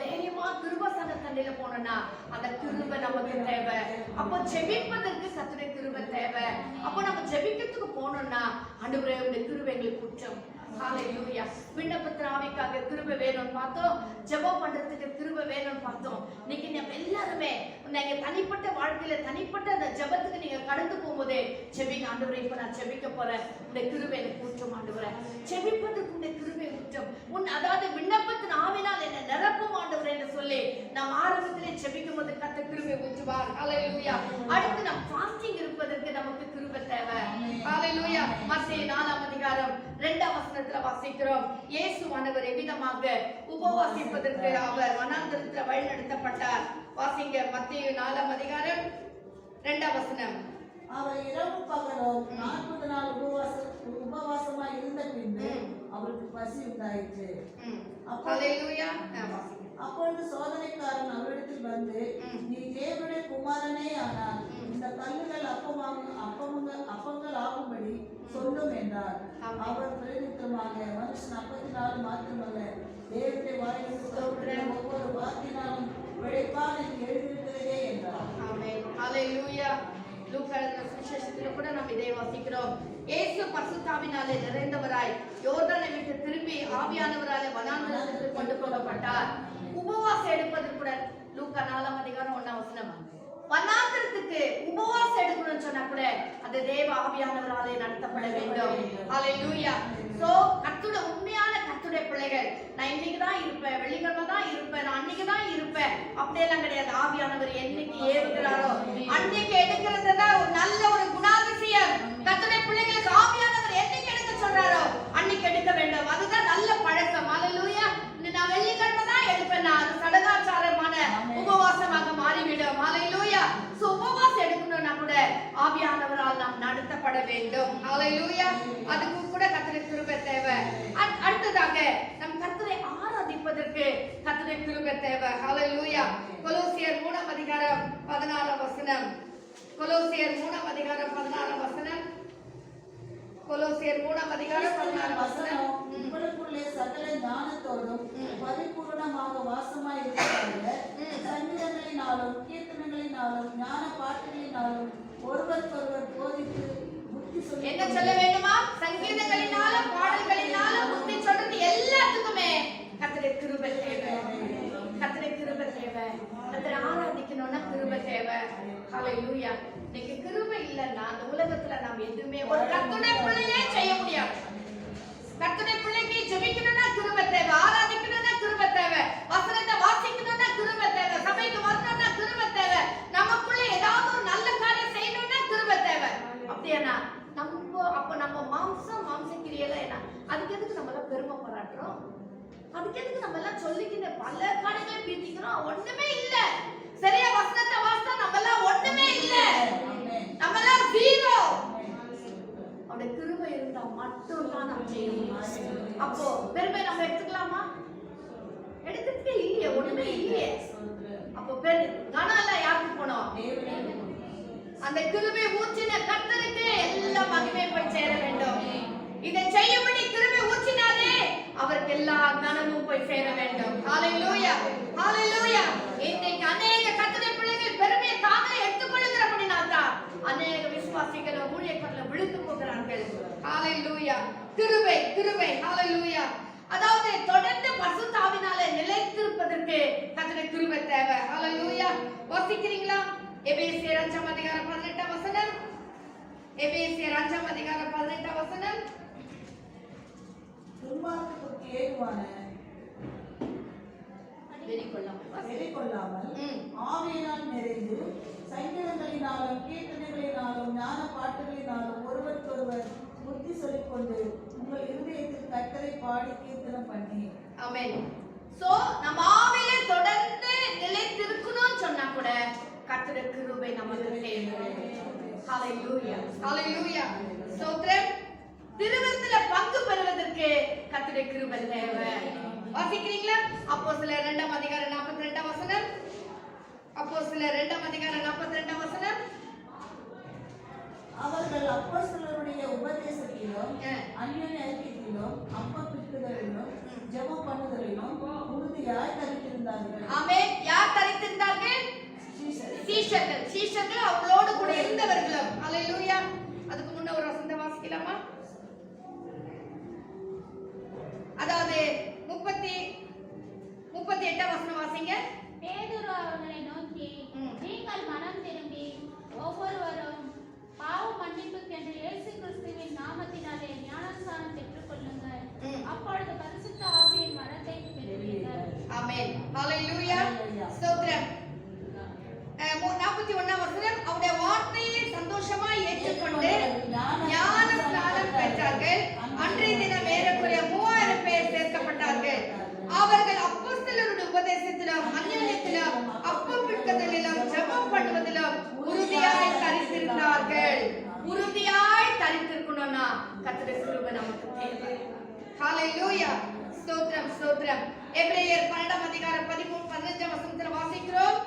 தைரியமா கிருபாசன தண்டையில போனோம்னா அந்த கிருபை நமக்கு தேவை. அப்போ ஜெபிப்பதற்கு கர்த்தருடைய கிருபை தேவை. அப்போ நம்ம ஜெபிக்கிறதுக்கு போனோம்னா ஆண்டவரே உம்முடைய கிருபை எங்களுக்கு குற்றம். ஹalleluya. விண்ணப்பத்தின் ஆவிக்காக கிருபை வேணும்னு பார்த்தோம். ஜெபம் பண்றதுக்கு கிருபை வேணும்னு பார்த்தோம். இன்னைக்கு நம்ம எல்லாருமே நீங்க தனிப்பட்ட வாழ்க்கையில தனிப்பட்ட அந்த ஜெபத்துக்கு நீங்க கடந்து போகும்போதே ஜெபிங்க. ஆண்டவரே இப்ப நான் ஜெபிக்க போறேன், உடைய கிருபை எனக்கு குற்றம். ஆண்டவரே ஜெபிப்பதற்கு உடைய கிருபை குற்றம். அதாவது விண்ணப்பத்தின் ஆவினால் என்ன நிரப்பும் ஆண்டவரே என்று சொல்லி நாம் ஆரம்பத்திலே ஜெபிக்கும் போது கர்த்தர் கிருபை ஊற்றுவார். ஹalleluya. அடுத்து நாம் ஃபாஸ்டிங் இருப்பதற்கு நமக்கு கிருபை தேவை. ஹalleluya. மத்தேயு 4ஆம் அதிகாரம் 2ஆம் வசனத்துல வாசிக்கிறோம். இயேசுவானவர் எவ்விதமாக உபவாசிப்பதற்கு அவர் வனாந்தரத்தில் வழிநடத்தப்பட்டார். வாசிங்க மத்தேயு 4ஆம் அதிகாரம் 2ஆம் வசனம். அவர் இரவு பகலும் 40 நாள் உபவாசமாய் இருந்த பின்பு அவருக்கு பசி உண்டாயிற்று. ஹalleluya. அப்பொழுது சோதனைக்காரன் அவரிடத்தில் வந்து, நீ தேவனுடைய குமாரனே ஆனால் இந்த கல்லுகள் அப்பங்கள் ஆகும்படி சொல்லும் என்றார். அவர் பிரதித்திரமாக, மனுஷன் அப்பத்தினாலும் மாத்திரமல்ல தேவனுடைய வாயிலிருந்து ஒவ்வொரு வார்த்தையினாலும் பிழைப்பான் என்று எழுதியிருக்கிறதே என்றார். ஆமென். ஹalleluya. லூக்கா எழுதின சுவிசேஷத்திலே கூட நாம் இதை வாசிக்கிறோம். இயேசு பரிசுத்தாவினாலே நிறைந்தவராய் யோர்தானை விட்டு திரும்பி ஆவியானவராலே வனாந்தரத்துக்கு கொண்டு போகப்பட்டார். உபவாசம் எடுப்பதற்கு கூட லூக்கா 4ஆம் அதிகாரம் 1ஆம் வசனம். வனாந்தரத்துக்கு உபவாசம் எடுக்கணும்னு சொன்னா கூட அது தேவ ஆவியானவராலே நடத்தப்பட வேண்டும். ஹalleluya. சோ கர்த்தருடைய உண்மையான கர்த்தருடைய பிள்ளைகள், நான் இன்னைக்கு தான் இருப்பேன், வெள்ளிக்கிழமை தான் இருப்பேன், நான் அன்னைக்கு தான் இருப்பேன் அப்படியெல்லாம் கிடையாது. ஆவியானவர் என்னைக்கு ஏவுகிறாரோ அன்னைக்கு எடுக்கிறது தான் ஒரு நல்ல ஒரு குணாதிசயம். கர்த்தருடைய பிள்ளைகளுக்கு ஆவியானவர் என்னைக்கு எடுக்க சொல்றாரோ அன்னைக்கு எடுக்க வேண்டும். அதுதான் நல்ல பழக்கம். ஹalleluya. நான் வெள்ளிக்கிழமை தான் எடுப்பேன், அது சடங்காச்சாரமான உபவாசமாக மாறிவிடும். ஹalleluya. சோ உபவாசம் எடுக்கணும்னா கூட ஆவியானவரால் நாம் நடத்தப்பட வேண்டும். ஹalleluya. அதுக்கு கூட கர்த்தருடைய கிருபை தேவை. அடுத்ததாக நம் கர்த்தரை ஆராதிப்பதற்கு கர்த்தருடைய கிருபை தேவை. ஹalleluya. கொலோசியர் 3ஆம் அதிகாரம் 16ஆம் வசனம். கொலோசியர் 3ஆம் அதிகாரம் 16ஆம் வசனம். கொலோசியர் 3ஆம் அதிகாரம் 16ஆம் வசனம். உங்களுக்குள்ளே சகல ஞானத்தோடும் பரிபூரணமாக வாசமாய் இருக்கிறார்கள். சங்கீதங்களினாலும் கீர்த்தனைகளினாலும் ஞான பாட்டுகளினாலும் ஒருவருக்கொருவர் போதித்து புத்தி சொல்லி. என்ன சொல்ல வேண்டுமா? சங்கீதங்களினாலும் பாடல்களினாலும் புத்தி சொல்றது எல்லாத்துக்குமே கர்த்தருடைய கிருபை தேவை. கர்த்தருடைய கிருபை தேவை. கர்த்தரை ஆராதிக்கணும்னா கிருபை தேவை. ஹalleluya. இன்னைக்கு கிருபை இல்லைன்னா அந்த உலகத்துல நாம் எதுவுமே ஒரு கர்த்தருடைய பிள்ளையே செய்ய முடியாது. கர்த்தருடைய பிள்ளைக்கு ஜெபிக்கணும்னா கிருபை தேவை, ஆராதிக்கணும்னா கிருபை தேவை, வசனத்தை வாசிக்கணும்னா கிருபை தேவை, சபைக்கு வரணும்னா கிருபை தேவை, நமக்குள்ள ஏதாவது ஒரு நல்ல காரியம் செய்யணும்னா கிருபை தேவை. அப்படியானா நம்ம மாம்ச கிரியெல்லாம் என்ன? அதுக்கு எதுக்கு நம்மள பெருமை பாராட்டுறோம்? அதுக்கு எதுக்கு நம்ம எல்லாம் சொல்லிக்கிற பல காரியங்களை பீத்திக்கிறோம்? ஒண்ணுமே இல்ல. சரியா வசனத்தை வாசித்தா நம்ம எல்லாம் ஒண்ணுமே இல்ல. நம்ம எல்லாம் ஜீரோ. அவருடைய கிருபை இருந்தா மட்டும் தான் நம்ம செய்ய முடியும். அப்போ பெருமை நம்ம எடுத்துக்கலாமா? எடுத்துக்கவே இல்லையே, ஒண்ணுமே இல்லையே. அப்போ கனம் எல்லாம் யாருக்கு போனோம்? அந்த கிருபை ஊற்றின கர்த்தருக்கு எல்லா மகிமை போய் சேர வேண்டும். இதை செய்யும்படி கிருபை ஊற்றினாரே அவருக்கு எல்லா கனமும் போய் சேர வேண்டும். ஹalleluya, ஹalleluya. இன்னைக்கு अनेक கர்த்தருடைய பிள்ளைகள் பெருமையை தாங்களே எடுத்துக்கொள்கிறபடினால்தான் अनेक விசுவாசிகள் ஊழியக்காரர்கள் விழுந்து போகிறார்கள். ஹalleluya. கிருபை, கிருபை. ஹalleluya. அதாவது தொடர்ந்து பரிசுத்த ஆவியினாலே நிலைத்திருப்பதற்கு கர்த்தருடைய கிருபை தேவை. ஹalleluya. வாசிக்கிறீங்களா? எபேசியர் 5:18 வசனம். எபேசியர் 5:18 வசனம். துன்மார்க்கத்துக்கு ஏதுவான வெறிகொள்ளாமல் ஆவியினால் நிறைந்து சங்கீதங்களினாலும் கீர்த்தனைகளினாலும் ஞான பாட்டுகளினாலும் ஒருவருக்கொருவர் புத்தி சொல்லிக்கொண்டு உங்கள் இருதயத்தில் கர்த்தரை பாடி கீர்த்தனம் பண்ணி. ஆமென். சோ நம்ம ஆவியிலே தொடர்ந்து நிலைத்திருக்கணும்னு சொன்னா கூட கர்த்தருடைய கிருபை நமக்கு தேவை. ஹalleluya, ஹalleluya. ஸ்தோத்திரம். திருவிருந்தில பங்கு பெறுவதற்கு கர்த்தருடைய கிருபை தேவை. வாசிக்கிறீங்களா? அப்போஸ்தலர் 2:42 வசனம். அப்போஸ்தலர் 2:42 வசனம். அவர்கள் அப்போஸ்தலருடைய உபதேசத்திலும் அந்யோன்ய ஐக்கியத்திலும் அப்பம் பிட்டுதலிலும் ஜெபம் பண்ணுதலிலும் உறுதியாய் தரித்திருந்தார்கள். ஆமென். யார் தரித்திருந்தார்கள்? சீஷர்கள். சீஷர்கள் அவங்களோடு கூட இருந்தவர்களும். ஹalleluya. அதுக்கு முன்ன ஒரு வசனத்தை வாசிக்கலாமா? அதாவது 38 வசனம் வாசிங்க. பேதுரு அவர்களை நோக்கி, நீங்கள் மனம் திரும்பி ஒவ்வொருவரும் பாவ மன்னிப்புக்கென்று இயேசு கிறிஸ்துவின் நாமத்தினாலே ஞானஸ்நானம் பெற்றுக்கொள்ளுங்கள். அப்பொழுது பரிசுத்த ஆவியின் வரத்தை பெறுவீர்கள். ஆமென். ஹalleluya. ஸ்தோத்திரம். 41 வசனம். அவருடைய வார்த்தையை சந்தோஷமாய் ஏற்றுக்கொண்டு ஞானஸ்நானம் பெற்றார்கள். அன்றைய தினம் ஏறக்குறைய 3000 பேர் சேர்க்கப்பட்டார்கள். அவர்கள் அப்போஸ்தலருடைய உபதேசத்திலும் அந்யோன்யத்திலும் அப்பம் பிட்குதலிலும் ஜெபம் பண்ணுவதிலும் உறுதியாய் தரித்திருந்தார்கள். உறுதியாய் தரித்திருக்கணும்னா கர்த்தருடைய கிருபை நமக்கு தேவை. ஹalleluya. ஸ்தோத்திரம், ஸ்தோத்திரம். எபிரேயர் 12:13-15 வசனத்தில் வாசிக்கிறோம்.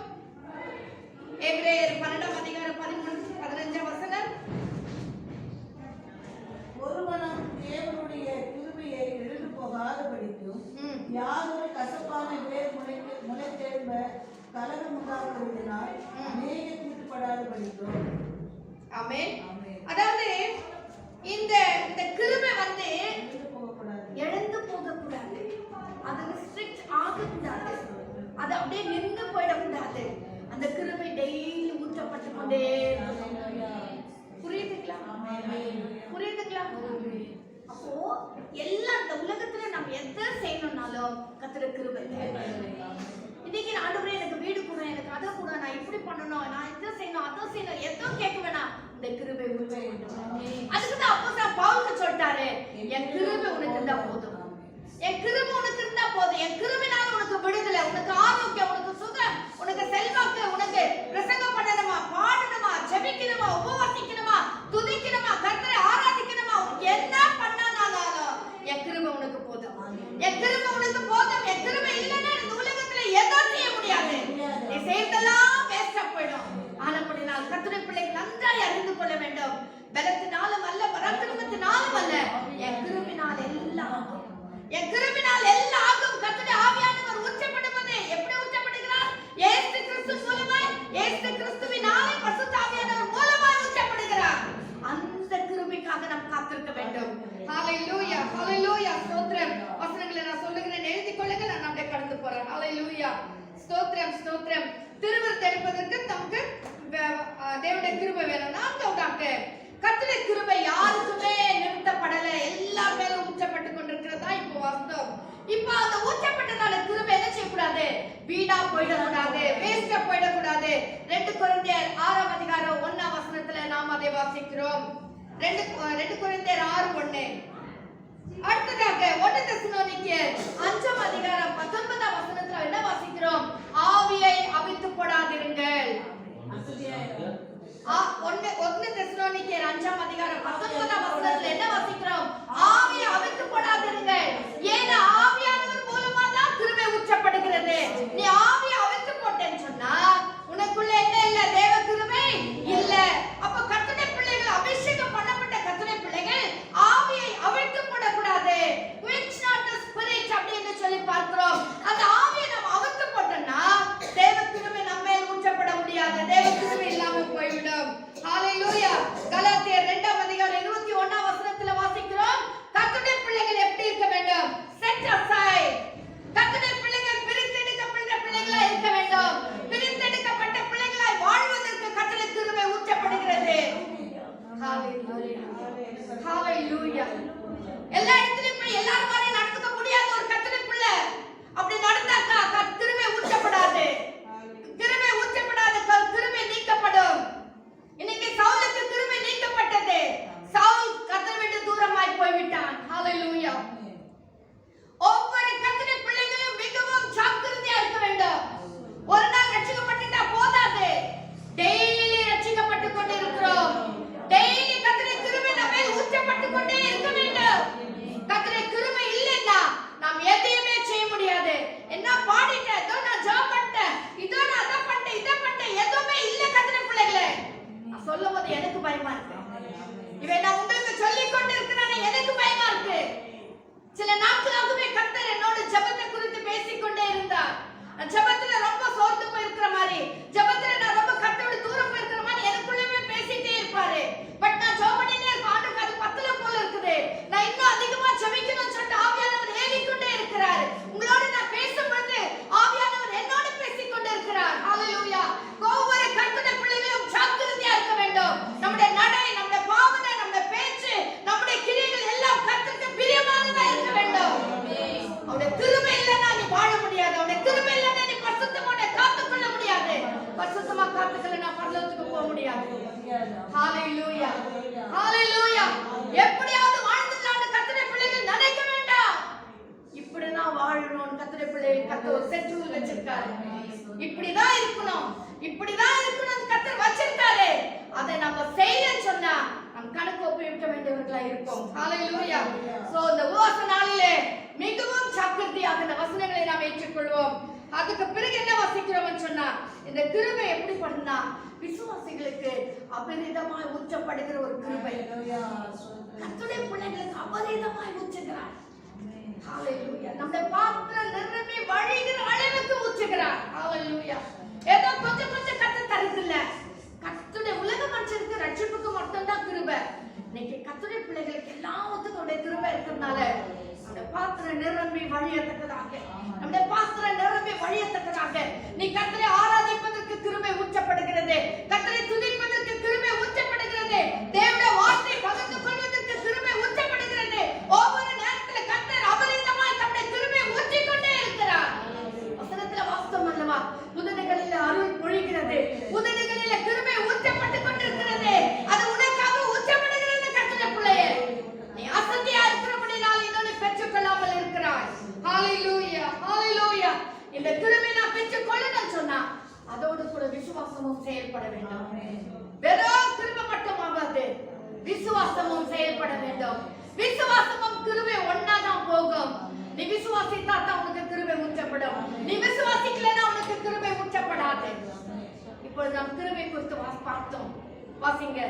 எபிரேயர் 12:13-15 வசனம். ஒருவனும் தேவனுடைய கிருபையை இழந்து போகாதபடிக்கும் யாதொரு கசப்பான வேர் முளைத்தெழும்ப கலகம் உண்டாக்குவதனால் அநேக தீட்டுப்படாதபடிக்கும். ஆமென். அதாவது இந்த கிருபை வந்து எழுந்து போகக்கூடாது. அது ரெஸ்ட்ரிக்ட் ஆகக்கூடாது. அது அப்படியே நின்று போயிடக்கூடாது. அந்த கிருபை டெய்லி ஊற்றப்பட்டு கொண்டே புரியுதுங்களா? புரியுதுங்களா? அப்போ எல்லா இந்த உலகத்துல நம்ம எதை செய்யணும்னாலும் கர்த்தருடைய கிருபை தேவை. இன்னைக்கு ஆண்டவரே எனக்கு வீடு கூட, எனக்கு அதை கூட, நான் இப்படி பண்ணணும், நான் இதை செய்யணும், அதை செய்யணும், எதுவும் கேட்க வேணாம். இந்த கிருபை ஊற்ற வேண்டும். அதுக்குதான் அப்போஸ்தலன் பவுல் சொல்லிட்டாரு, என் கிருபை உனக்கு இருந்தா போதும். என் கிருபை உனக்கு இருந்தா போதும். என் கிருபைனால உனக்கு விடுதலை, உனக்கு ஆரோக்கியம், உனக்கு சுகம், உனக்கு செல்வாக்கு, உனக்கு பிரசங்கம் பண்ணணுமா, பாடணுமா, ஜெபிக்கணுமா, உபவாசிக்கணுமா, துதிக்கணுமா, கர்த்தரை ஆராதிக்கணுமா, உனக்கு என்ன பண்ணானாலும் என் கிருபை உனக்கு போதும். என் கிருபை உனக்கு போதும். என் கிருபை இல்லைன்னா இந்த உலகத்துல எதுவும் செய்ய முடியாது. நீ செய்தெல்லாம் வேஸ்டா போயிடும். ஆனபடினால் கர்த்தருடைய பிள்ளைகள் நன்றாய் அறிந்து கொள்ள வேண்டும். பலத்தினாலும் அல்ல, பராக்கிரமத்தினாலும் அல்ல, என் கிருபையினால் எல்லாம் ஆகும். என் கிருபையினால் எல்லாம் ஆகும். கர்த்தருடைய ஆவியானவர் ஊற்றப்படுவது எப்படி ஊற்றப்படுகிறார்? இயேசு கிறிஸ்து மூலமாய், இயேசு கிறிஸ்துவினாலே பரிசுத்த ஆவியானவர் மூலமாய் ஊற்றப்படுகிறார். அந்த கிருபைக்காக நாம் காத்திருக்க வேண்டும். ஹalleluya, ஹalleluya. ஸ்தோத்திரம். வசனங்களை நான் சொல்லுகிறேன், எழுதிக் கொள்ளுங்கள். நான் அப்படியே கடந்து போறேன். ஹalleluya. ஸ்தோத்திரம், ஸ்தோத்திரம். திருவிருத்து எடுப்பதற்கு நமக்கு தேவனுடைய கிருபை வேணும். நான்காவதாக கர்த்தருடைய கிருபை யாருக்குமே நிறுத்தப்படல, எல்லா மேலும் ஊற்றப்பட்டு கொண்டிருக்கிறதா இப்போ வாஸ்தவம். இப்போ அந்த ஊற்றப்பட்டதால கிருபை என்ன செய்யக்கூடாது? வீணா போயிடக்கூடாது, வேஸ்டா போயிடக்கூடாது. 2 கொரிந்தியர் 6:1 நாம் அதை வாசிக்கிறோம். 2 கொரிந்தியர் 6:1. அடுத்ததாக 1 தெசலோனிக்கேயர் 5 ஜெபத்தை குறித்து பேசிக்கொண்டே இருந்தார். ஜெபத்துல ரொம்ப சோர்ந்து போயிருக்கிற மாதிரி, ஜெபத்துல நான் ரொம்ப கர்த்தரோட தூரம் போயிருக்கிற மாதிரி எனக்குள்ளவே பேசிட்டே இருப்பாரு. பட் நான் ஜெபம் பண்ணிட்டே இருப்பேன், ஆண்டவருக்கு அது பத்தல போல இருக்குது, நான் இன்னும் அதிகமா ஜெபிக்கணும்னு சொல்லிட்டு ஆவியானவர் ஏவிக்கொண்டே இருக்கிறார். உங்களோட நான் பேசும்போது ஆவியானவர் என்னோட பேசிக்கொண்டே இருக்கிறார். ஹalleluya. ஒவ்வொரு கர்த்தருடைய பிள்ளைகளும் ஜாக்கிரதையா இருக்க வேண்டும். நம்முடைய நடை, நம்முடைய பாவனை, நம்முடைய பேச்சு, நம்முடைய கிரியைகள் எல்லாம் கர்த்தருக்கு பிரியமானதா இருக்க வேண்டும். அவருடைய கிருபை இல்லைன்னா நீ வாழ முடியாது. அவருடைய கிருபை இல்லைன்னா நீ பரிசுத்தமா காத்துக்கொள்ள முடியாது. பரிசுத்தமா காத்துக்கொள்ளனா பரலோகத்துக்கு போக முடியாது. ஹalleluya. ஹalleluya. எப்படியாவது வாழ்ந்துடலாம்னு கர்த்தருடைய பிள்ளைகள் நினைக்க வேண்டாம். இப்படிதான் வாழணும் கர்த்தருடைய பிள்ளைகள் கர்த்தர் ஒரு செட்யூல் வச்சிருக்காரு. இப்படிதான் இருக்கணும், இப்படிதான் இருக்கணும் கர்த்தர் வச்சிருக்காரு. அதை நம்ம செய்யன்னு சொன்னா நம் கணக்கு ஒப்புவிக்க வேண்டியவர்களா இருப்போம். ஹalleluya. சோ இந்த உபவாச நாளிலே மிகவும் ஜாக்கிரதையாக இந்த வசனங்களை நாம் ஏற்றுக்கொள்வோம். அதுக்கு பிறகு என்ன வாசிக்கிறோம்னு சொன்னா, இந்த கிருபை எப்படி பண்ணா விசுவாசிகளுக்கு அபரிதமாய் ஊற்றப்படுகிற ஒரு கிருபை. கர்த்தருடைய பிள்ளைகளுக்கு அபரிதமாய் ஊற்றுகிறார். ஹalleluya. நம்ம பாத்திரம் நிரம்பி வழிகிற அளவுக்கு ஊற்றுகிறார். ஹalleluya. ஏதோ கொஞ்சம் கொஞ்சம் கர்த்தர் தருதில்ல. கர்த்தருடைய உலக மனுஷனுக்கு ரட்சிப்புக்கு மட்டும் தான் கிருபை. இன்னைக்கு கர்த்தருடைய பிள்ளைகளுக்கு எல்லாத்துக்கும் அவருடைய கிருபை இருக்கிறதுனால நம்முடைய பாத்திரம் நிரம்பி வழியத்தக்கதாக, நம்முடைய பாத்திரம் நிரம்பி வழியத்தக்கதாக நீ கர்த்தரை ஆராதிப்பதற்கு கிருபை ஊற்றப்படுகிறது. கர்த்தரை துதிப்பதற்கு கிருபை ஊற்றப்படுகிறது. தேவனுடைய வார்த்தை பகிர்ந்து கொள்வதற்கு கிருபை ஊற்றப்படுகிறது. ஒவ்வொரு நேரத்தில் கர்த்தர் அபரிதமாய் தம்முடைய கிருபை ஊற்றிக்கொண்டே இருக்கிறார். வசனத்துல வாஸ்தவம் அல்லவா? உதடுகளில் அருள் பொழிகிறது, உதடுகளில் கிருபை ஊற்றப்பட்டு கொண்டிருக்கிறது. அது உனக்காக ஊற்றப்படுகிறது. கர்த்தருடைய பிள்ளையே, நீ அசதியா இருக்கிறபடியால் இன்னொரு பெற்றுக்கொள்ளாமல் இருக்கிறாய். ஹalleluya. ஹalleluya. இந்த கிருபை நான் பெற்றுக்கொள்ளணும்னு சொன்னா அதோடு கூட விசுவாசமும் செயல்பட வேண்டும். வெறும் கிருபை மட்டும் ஆகாது, விசுவாசமும் செயல்பட வேண்டும். விசுவாசமும் கிருபை ஒண்ணா தான் போகும். நீ விசுவாசித்தா தான் உனக்கு கிருபை ஊற்றப்படும். நீ விசுவாசிக்கலனா உனக்கு கிருபை ஊற்றப்படாது. இப்பொழுது நாம் கிருபை குறித்து பார்த்தோம். வாசிங்க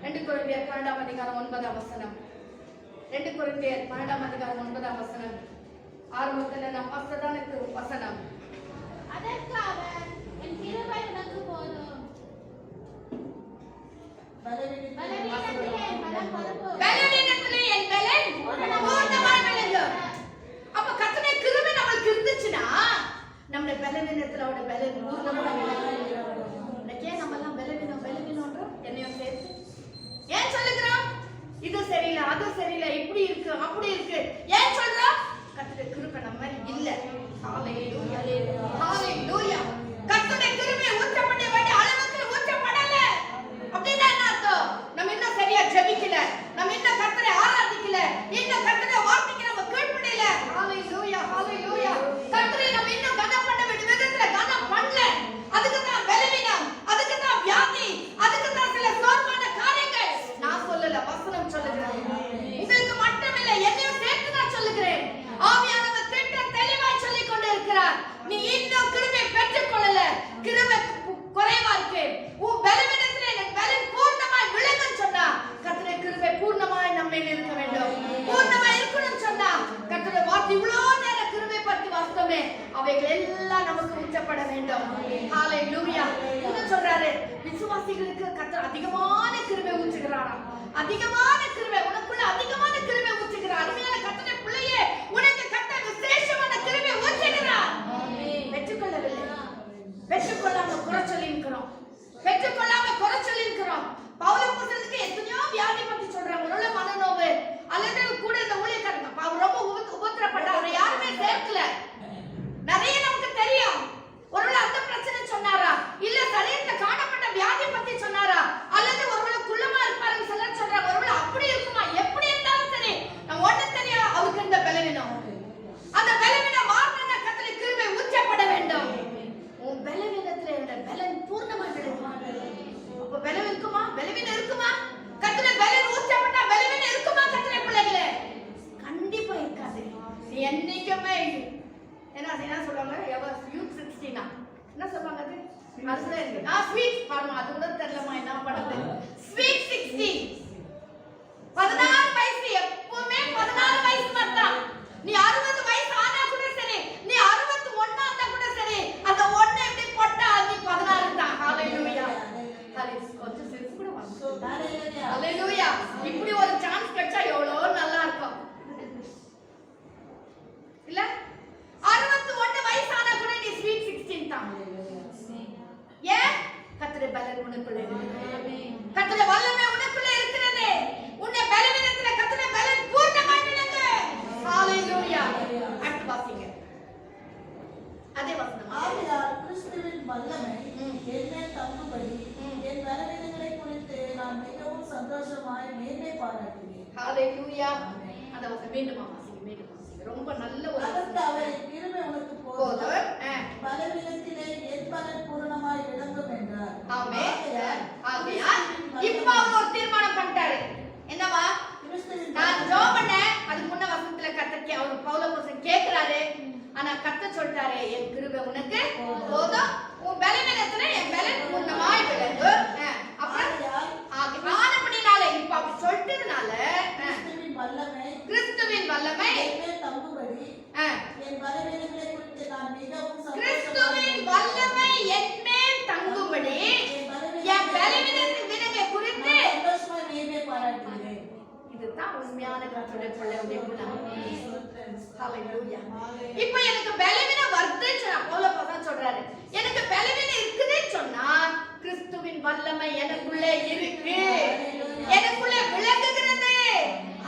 2 கொரிந்தியர் 12ஆம் அதிகாரம் 9ஆம் வசனம். 2 கொரிந்தியர் 12ஆம் அதிகாரம் 9ஆம் வசனம். ஆரம்பத்தில் நாம் பார்த்ததான வசனம். அதற்கு அவர், என் கிருபை உனக்கு போதும், பலவீனத்திலே என் பலம் பரப்பும். பலவீனத்திலே என் பலன் பூர்ணமாய் விளங்கும். அப்ப கர்த்தருடைய கிருபை நமக்கு இருந்துச்சுன்னா நம்முடைய பலவீனத்துல அவருடைய பலன் பூர்ணமாய் விளங்கும். இன்னைக்கே நம்ம எல்லாம் பலவீனம்ன்றோம். என்னையும் சேர்த்து ஏன் சொல்லுகிறோம்? இது சரியில்லை, அது சரியில்லை, இப்படி இருக்கு, அப்படி இருக்கு. ஏன் சொல்றோம்? கர்த்தருடைய கிருபை நம்ம இல்ல. ஹalleluya. ஹalleluya. கர்த்தருடைய கிருபை ஊற்றப்பட வேண்டிய அளவுக்கு ஊற்றப்படல. அப்படின்னா என்ன அர்த்தம்? நம்ம இன்னும் சரியா ஜெபிக்கல, நம்ம இன்னும் கர்த்தரை ஆராதிக்கல, இன்னும் கர்த்தருடைய வார்த்தைக்கு நம்ம கீழ்ப்படியல. ஹalleluya. ஹalleluya. கர்த்தரை நம்ம இன்னும் கனம் பண்ண வேண்டிய விதத்துல கனம் பண்ணல. அதுக்கு தான் பலவீனம், அதுக்கு தான் வியாதி, அதுக்கு தான் சில சோர்வான காரியங்கள். நான் சொல்லல, வசனம் சொல்லுகிறேன். உங்களுக்கு மட்டுமில்லை, என்னையும் சேர்த்து நான் சொல்லுகிறேன். ஆவியானவர் திட்டம் தெளிவாய் சொல்லிக் கொண்டு இருக்கிறார். நீ இன்னும் கிருபை பெற்றுக் கொள்ளல, கிருபை குறைவா இருக்கு, உன் பலவீனத்திலே எனக்கு பலன் பூர்ணமாய் விளங்குன்னு சொன்னா கர்த்தருடைய கிருபை பூர்ணமாய் நம்ம மேல் இருக்க வேண்டும். பூர்ணமாய் இருக்கணும்னு சொன்னா கர்த்தருடைய வார்த்தை இவ்வளவு நேரம் கிருபை பற்றி வாசித்தோமே அவைகள் எல்லாம் நமக்கு ஊற்றப்பட வேண்டும். ஹalleluya. இன்னும் சொல்றாரு, விசுவாசிகளுக்கு கர்த்தர் அதிகமான கிருபை ஊற்றுகிறாராம். அதிகமான கிருபை, உனக்குள்ள அதிகமான கிருபை ஊற்றுகிறார். அருமையான கர்த்தருடைய பிள்ளையே, உனக்கு கர்த்தர் விசேஷமான கிருபை ஊற்றுகிறார். பெற்றுக்கொள்ளவில்லை, பெற்றுக்கொள்ளாம குறை சொல்லி இருக்கிறோம், பெற்றுக்கொள்ளாம குறை சொல்லி இருக்கிறோம். பவுல் அப்போஸ்தலனுக்கு எத்தனையோ வியாதி பத்தி சொல்றாங்க. ஒருவேளை மனநோவு அல்லது கூட இந்த ஊழியக்காரங்க அவர் ரொம்ப உபத்திரப்பட்ட, அவரை யாருமே சேர்க்கல. நிறைய நமக்கு தெரியும். ஒருவேளை அந்த பிரச்சனை சொன்னாரா, இல்ல சரீரத்துல காணப்பட்ட வியாதி பத்தி சொன்னாரா, அல்லது ஒருவேளை குள்ளமா இருப்பாருன்னு சிலர் சொல்றாங்க. ஒருவேளை அப்படி இருக்குமா? எப்படி இருந்தாலும் சரி, நம்ம ஒண்ணு தெரியும், அவருக்கு இந்த பலவீனம். அந்த பலவீனம் மாறணும்னா கர்த்தருடைய கிருபை ஊற்றப்பட வேண்டும். உன் பலவீனத்துல இந்த பலன் பூர்ணமா கிடைக்குமா? அப்ப பலவீனம் இருக்குமா? பலவீனம் இருக்குமா? கர்த்தருடைய பலன் ஊற்றப்பட்டா பலவீனம் இருக்குமா? கர்த்தருடைய பிள்ளைகளே, கண்டிப்பா இருக்காது. நீ என்னைக்குமே என்ன சொல்றாங்க? எவர் யூத் 16 என்ன சொல்றாங்க? அது அதுல இருக்கு. ஸ்வீட் ஃபார்மா, அது கூட தெரியலமா என்ன பண்றது? ஸ்வீட் 16 14 வயசு, எப்பவுமே 14 வயசு மட்டும். நீ 60 வயசு ஆனா கூட சரி, வசனம். ஆகையால் கிறிஸ்துவின் வல்லமை என்மேல் தங்கும்படி என் பலவீனங்களை குறித்து நான் மிகவும் சந்தோஷமாய் மேன்மை பாராட்டுகிறேன். ஹalleluya. அந்த வசனம் மீண்டும் வாசிங்க. ரொம்ப நல்ல ஒரு அதற்கு அவரின் கிருபை உனக்கு போதும், பலவீனத்திலே என் பலன் பூரணமாய் விளங்கும் என்றார். ஆமென். ஆகையால் இப்போ அவர் ஒரு தீர்மானம் பண்ணிட்டாரு. என்னவா? நான் ஜெபம் பண்ணேன். அதுக்கு முன்ன வசனத்துல கர்த்தருக்கு அவர் பவுலோஸ் கேக்குறாரு. ஆனா கர்த்தர் சொல்றாரு, என் கிருபை உனக்கு போதும், உன் பலவீனத்திலே என் பலன் பூரணமாய் விளங்கும். அப்புறம் ஆனபடினால இப்ப அப்படி சொல்லிட்டதுனால கிறிஸ்துவின் வல்லமை தங்கும்படி என் பலவீனங்களை குறித்து நான் மிகவும் கிறிஸ்துவின் வல்லமை என்மேல் தங்கும்படி என் பலவீனங்களை குறித்து சந்தோஷமாய் மேன்மை பாராட்டுகிறேன். இதுதான் உண்மையான கர்த்தருடைய பிள்ளையுடைய குணம். ஹalleluya. இப்போ எனக்கு பலவீனம் வருதுன்னு சொன்னா பவுலோஸ் தான் சொல்றாரு. எனக்கு பலவீனம் இருக்குதுன்னு சொன்னா கிறிஸ்துவின் வல்லமை எனக்குள்ளே இருக்கு, எனக்குள்ளே விளங்குகிறது.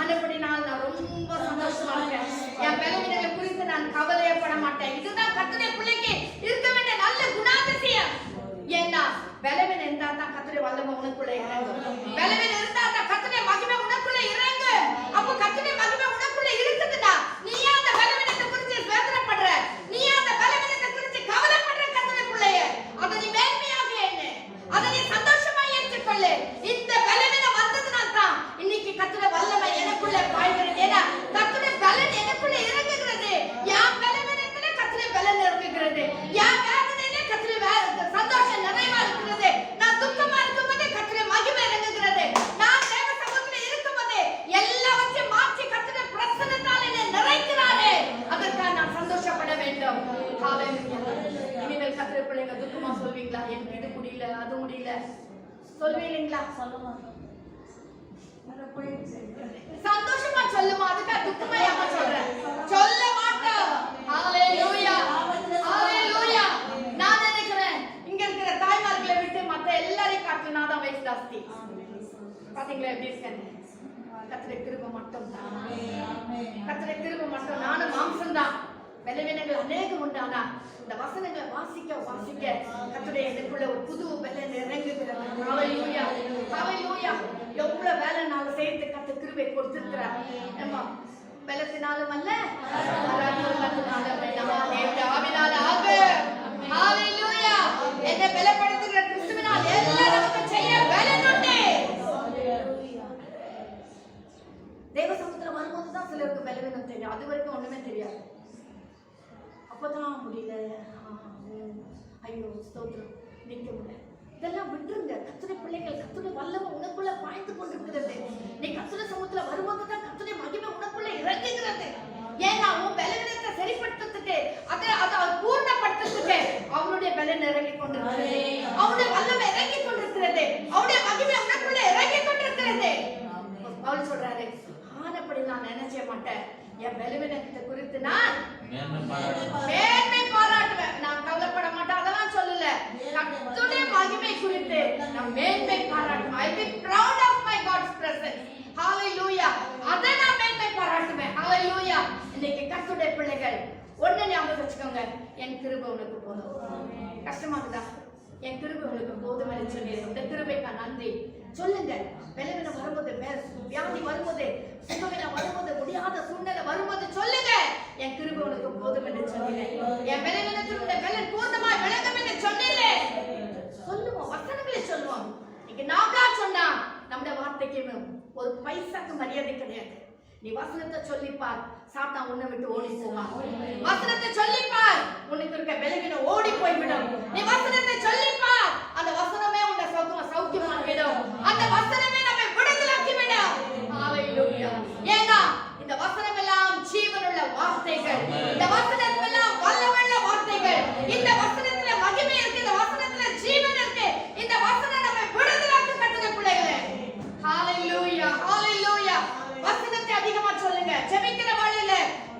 அதுபடினால் நான் ரொம்ப சந்தோஷமா இருக்கேன். என் பலவீனங்களை குறித்து நான் கவலையப்பட மாட்டேன். இதுதான் கர்த்தருடைய பிள்ளைக்கு இருக்க வேண்டிய நல்ல குணாதிசயம். ஏன்னா பலவீனம் இருந்தா தான் கர்த்தருடைய வல்லமை உனக்குள்ளே இறங்கும். பலவீனம் இருந்தா தான் கர்த்தருடைய மகிமை உனக்குள்ளே இறங்கும். அப்ப கர்த்தருடைய மகிமை உனக்குள்ளே இருக்குதுடா. நீ அந்த பலவீனத்தை குறித்து வேதனைப்படுற, நீ அந்த பலவீனத்தை குறித்து கவலைப்படுற கர்த்தருடைய பிள்ளையே, அதை நீ மேன்மையாக எண்ணு, அதை நீ சந்தோஷமா ஏற்றுக்கொள்ளு. இந்த பலவீனம் வந்ததுனால தான் இன்னைக்கு கர்த்தருடைய வல்லமை எனக்குள்ளே பாய்கிறது. ஏன்னா கர்த்தருடைய பலன் எனக்குள்ளே இறங்குகிறது. என் பலவீனத்திலே கர்த்தருடைய பலன் இறங்குகிறது. என் வேதனையிலே கர்த்தருடைய சந்தோஷம் நிறைவா இருக்கிறது. நான் துக்கமா இருக்கும்போது கர்த்தருடைய மகிமை இறங்குகிறது. நான் தேவ சமூகத்தில் இருக்கும்போது எல்லாவற்றையும் மாற்றி கர்த்தருடைய பிரசன்னத்தால் என்னை நிறைக்கிறாரே, அதற்காக நான் சந்தோஷப்பட வேண்டும். ஹalleluya. இனிமேல் கர்த்தருடைய பிள்ளைங்க துக்கமா சொல்வீங்களா? எனக்கு இது முடியல, அது முடியல சொல்வீங்களா? சொல்ல மாட்டோம். சந்தோஷமா சொல்லுமா? அதுக்காக துக்கமா ஏமா சொல்றேன்? சொல்ல மாட்டோம். ஹalleluya. ஹalleluya. நான் நினைக்கிறேன் இங்க இருக்கிற தாய்மார்களை விட்டு மத்த எல்லாரையும் காட்டிலும் நான் தான் வயசு ஜாஸ்தி. பாத்தீங்களா எப்படி இருக்கேன்? கர்த்தருடைய கிருபை மட்டும் தான். கர்த்தருடைய கிருபை மட்டும். நானும் மாம்சம் தான். பலவீனங்கள் அநேகம் உண்டு. ஆனா இந்த வசனங்களை வாசிக்க வாசிக்க கர்த்தருடைய எனக்குள்ள ஒரு புது பலன் இறங்குகிறது. ஹalleluya. ஹalleluya. எவ்வளவு வேலை நாங்க செய்யறதுக்கு கர்த்தர் கிருபை கொடுத்திருக்கிறார். ஏமா பலத்தினாலும் அல்ல, பராக்கிரமத்தினாலும் அல்ல, தேவனுடைய ஆவியினால ஆகும். ஹalleluya. என்னை பலப்படுத்துகிற கிறிஸ்துவினால் எல்லாம் நமக்கு செய்ய பலன் உண்டு. தேவ சமூகத்துல வரும்போது தான் சிலருக்கு பலவீனம் தெரியும். அது வரைக்கும் ஒண்ணுமே தெரியாது. அப்பதான் முடியல, ஐயோ ஸ்தோத்திரம், நிக்க முடியல, இதெல்லாம் விட்டுருங்க. கர்த்தருடைய பிள்ளைகள், கர்த்தருடைய வல்லமை உனக்குள்ள பாய்ந்து கொண்டிருக்கிறது. நீ கர்த்தருடைய சமூகத்துல வரும்போது தான் கர்த்தருடைய மகிமை உனக்குள்ள இறங்குகிறது. ஏன்னா உன் பலவீனத்தை சரிப்படுத்துறதுக்கு, அதை பூர்ணப்படுத்துறதுக்கு அவருடைய பலன் இறங்கி கொண்டிருக்கிறது. அவருடைய வல்லமை இறங்கி கொண்டிருக்கிறது. அவருடைய மகிமை உனக்குள்ள இறங்கி கொண்டிருக்கிறது. அவர் சொல்றாரு, ஆனப்படி நான் நினைச்ச மாட்டேன், என் பலவீனத்தை குறித்து நான் மேன்மை பாராட்டுவேன், நான் கவலைப்பட மாட்டேன், அதெல்லாம் சொல்லல. கர்த்தருடைய மகிமை குறித்து நான் மேன்மை பாராட்டுவேன். I be proud of my God's presence. Hallelujah. அதை நான் மேன்மை பாராட்டுவேன். Hallelujah. இன்னைக்கு கர்த்தருடைய பிள்ளைகள் ஒண்ணு ஞாபகம் வச்சுக்கோங்க, என் கிருபை உனக்கு போதும். கஷ்டமாகுதா? என் கிருபை உங்களுக்கு போதும் என்று சொல்லி இந்த கிருபைக்கு நன்றி சொல்லுங்க. பலவீனம் வரும்போது, வியாதி வரும்போது, சுகவீனம் வரும்போது, முடியாத சூழ்நிலை வரும்போது சொல்லுங்க, என் கிருபை உனக்கு போதும் என்று சொன்னீங்க. என் பலவீனத்தினுடைய பலன் பூர்ணமாய் விளங்கும் என்று சொன்னீங்க. சொல்லுவோம், வசனங்களை சொல்லுவோம். இன்னைக்கு நாமளா சொன்னா நம்முடைய வார்த்தைக்கு ஒரு பைசாக்கு மரியாதை கிடையாது. நீ வசனத்தை சொல்லிப்பார், சாத்தான் உன்னை விட்டு ஓடி போவான். வசனத்தை சொல்லிப்பார், உனக்கு இருக்க பலவீனம் ஓடி போய்விடும். நீ வசனத்தை சொல்லிப்பார், அந்த வசனமே உன்னை சௌக்கியமாக்கிடும். அந்த வசனமே நம்மை விடுதலாக்கி விடும். ஹalleluya. ஏன்னா இந்த வசனம் எல்லாம் ஜீவனுள்ள வார்த்தைகள். இந்த வசனம் எல்லாம் வல்லமையுள்ள வார்த்தைகள். இந்த வசனத்துல மகிமை இருக்கு, இந்த வசனத்துல ஜீவன் இருக்கு. இந்த வசனம் நம்மை விடுதலாக்கி கட்டுற பிள்ளைகளே. ஹalleluya. ஹalleluya. வசனத்தை அதிகமா சொல்லுங்க. ஜெபிக்கிற வழியில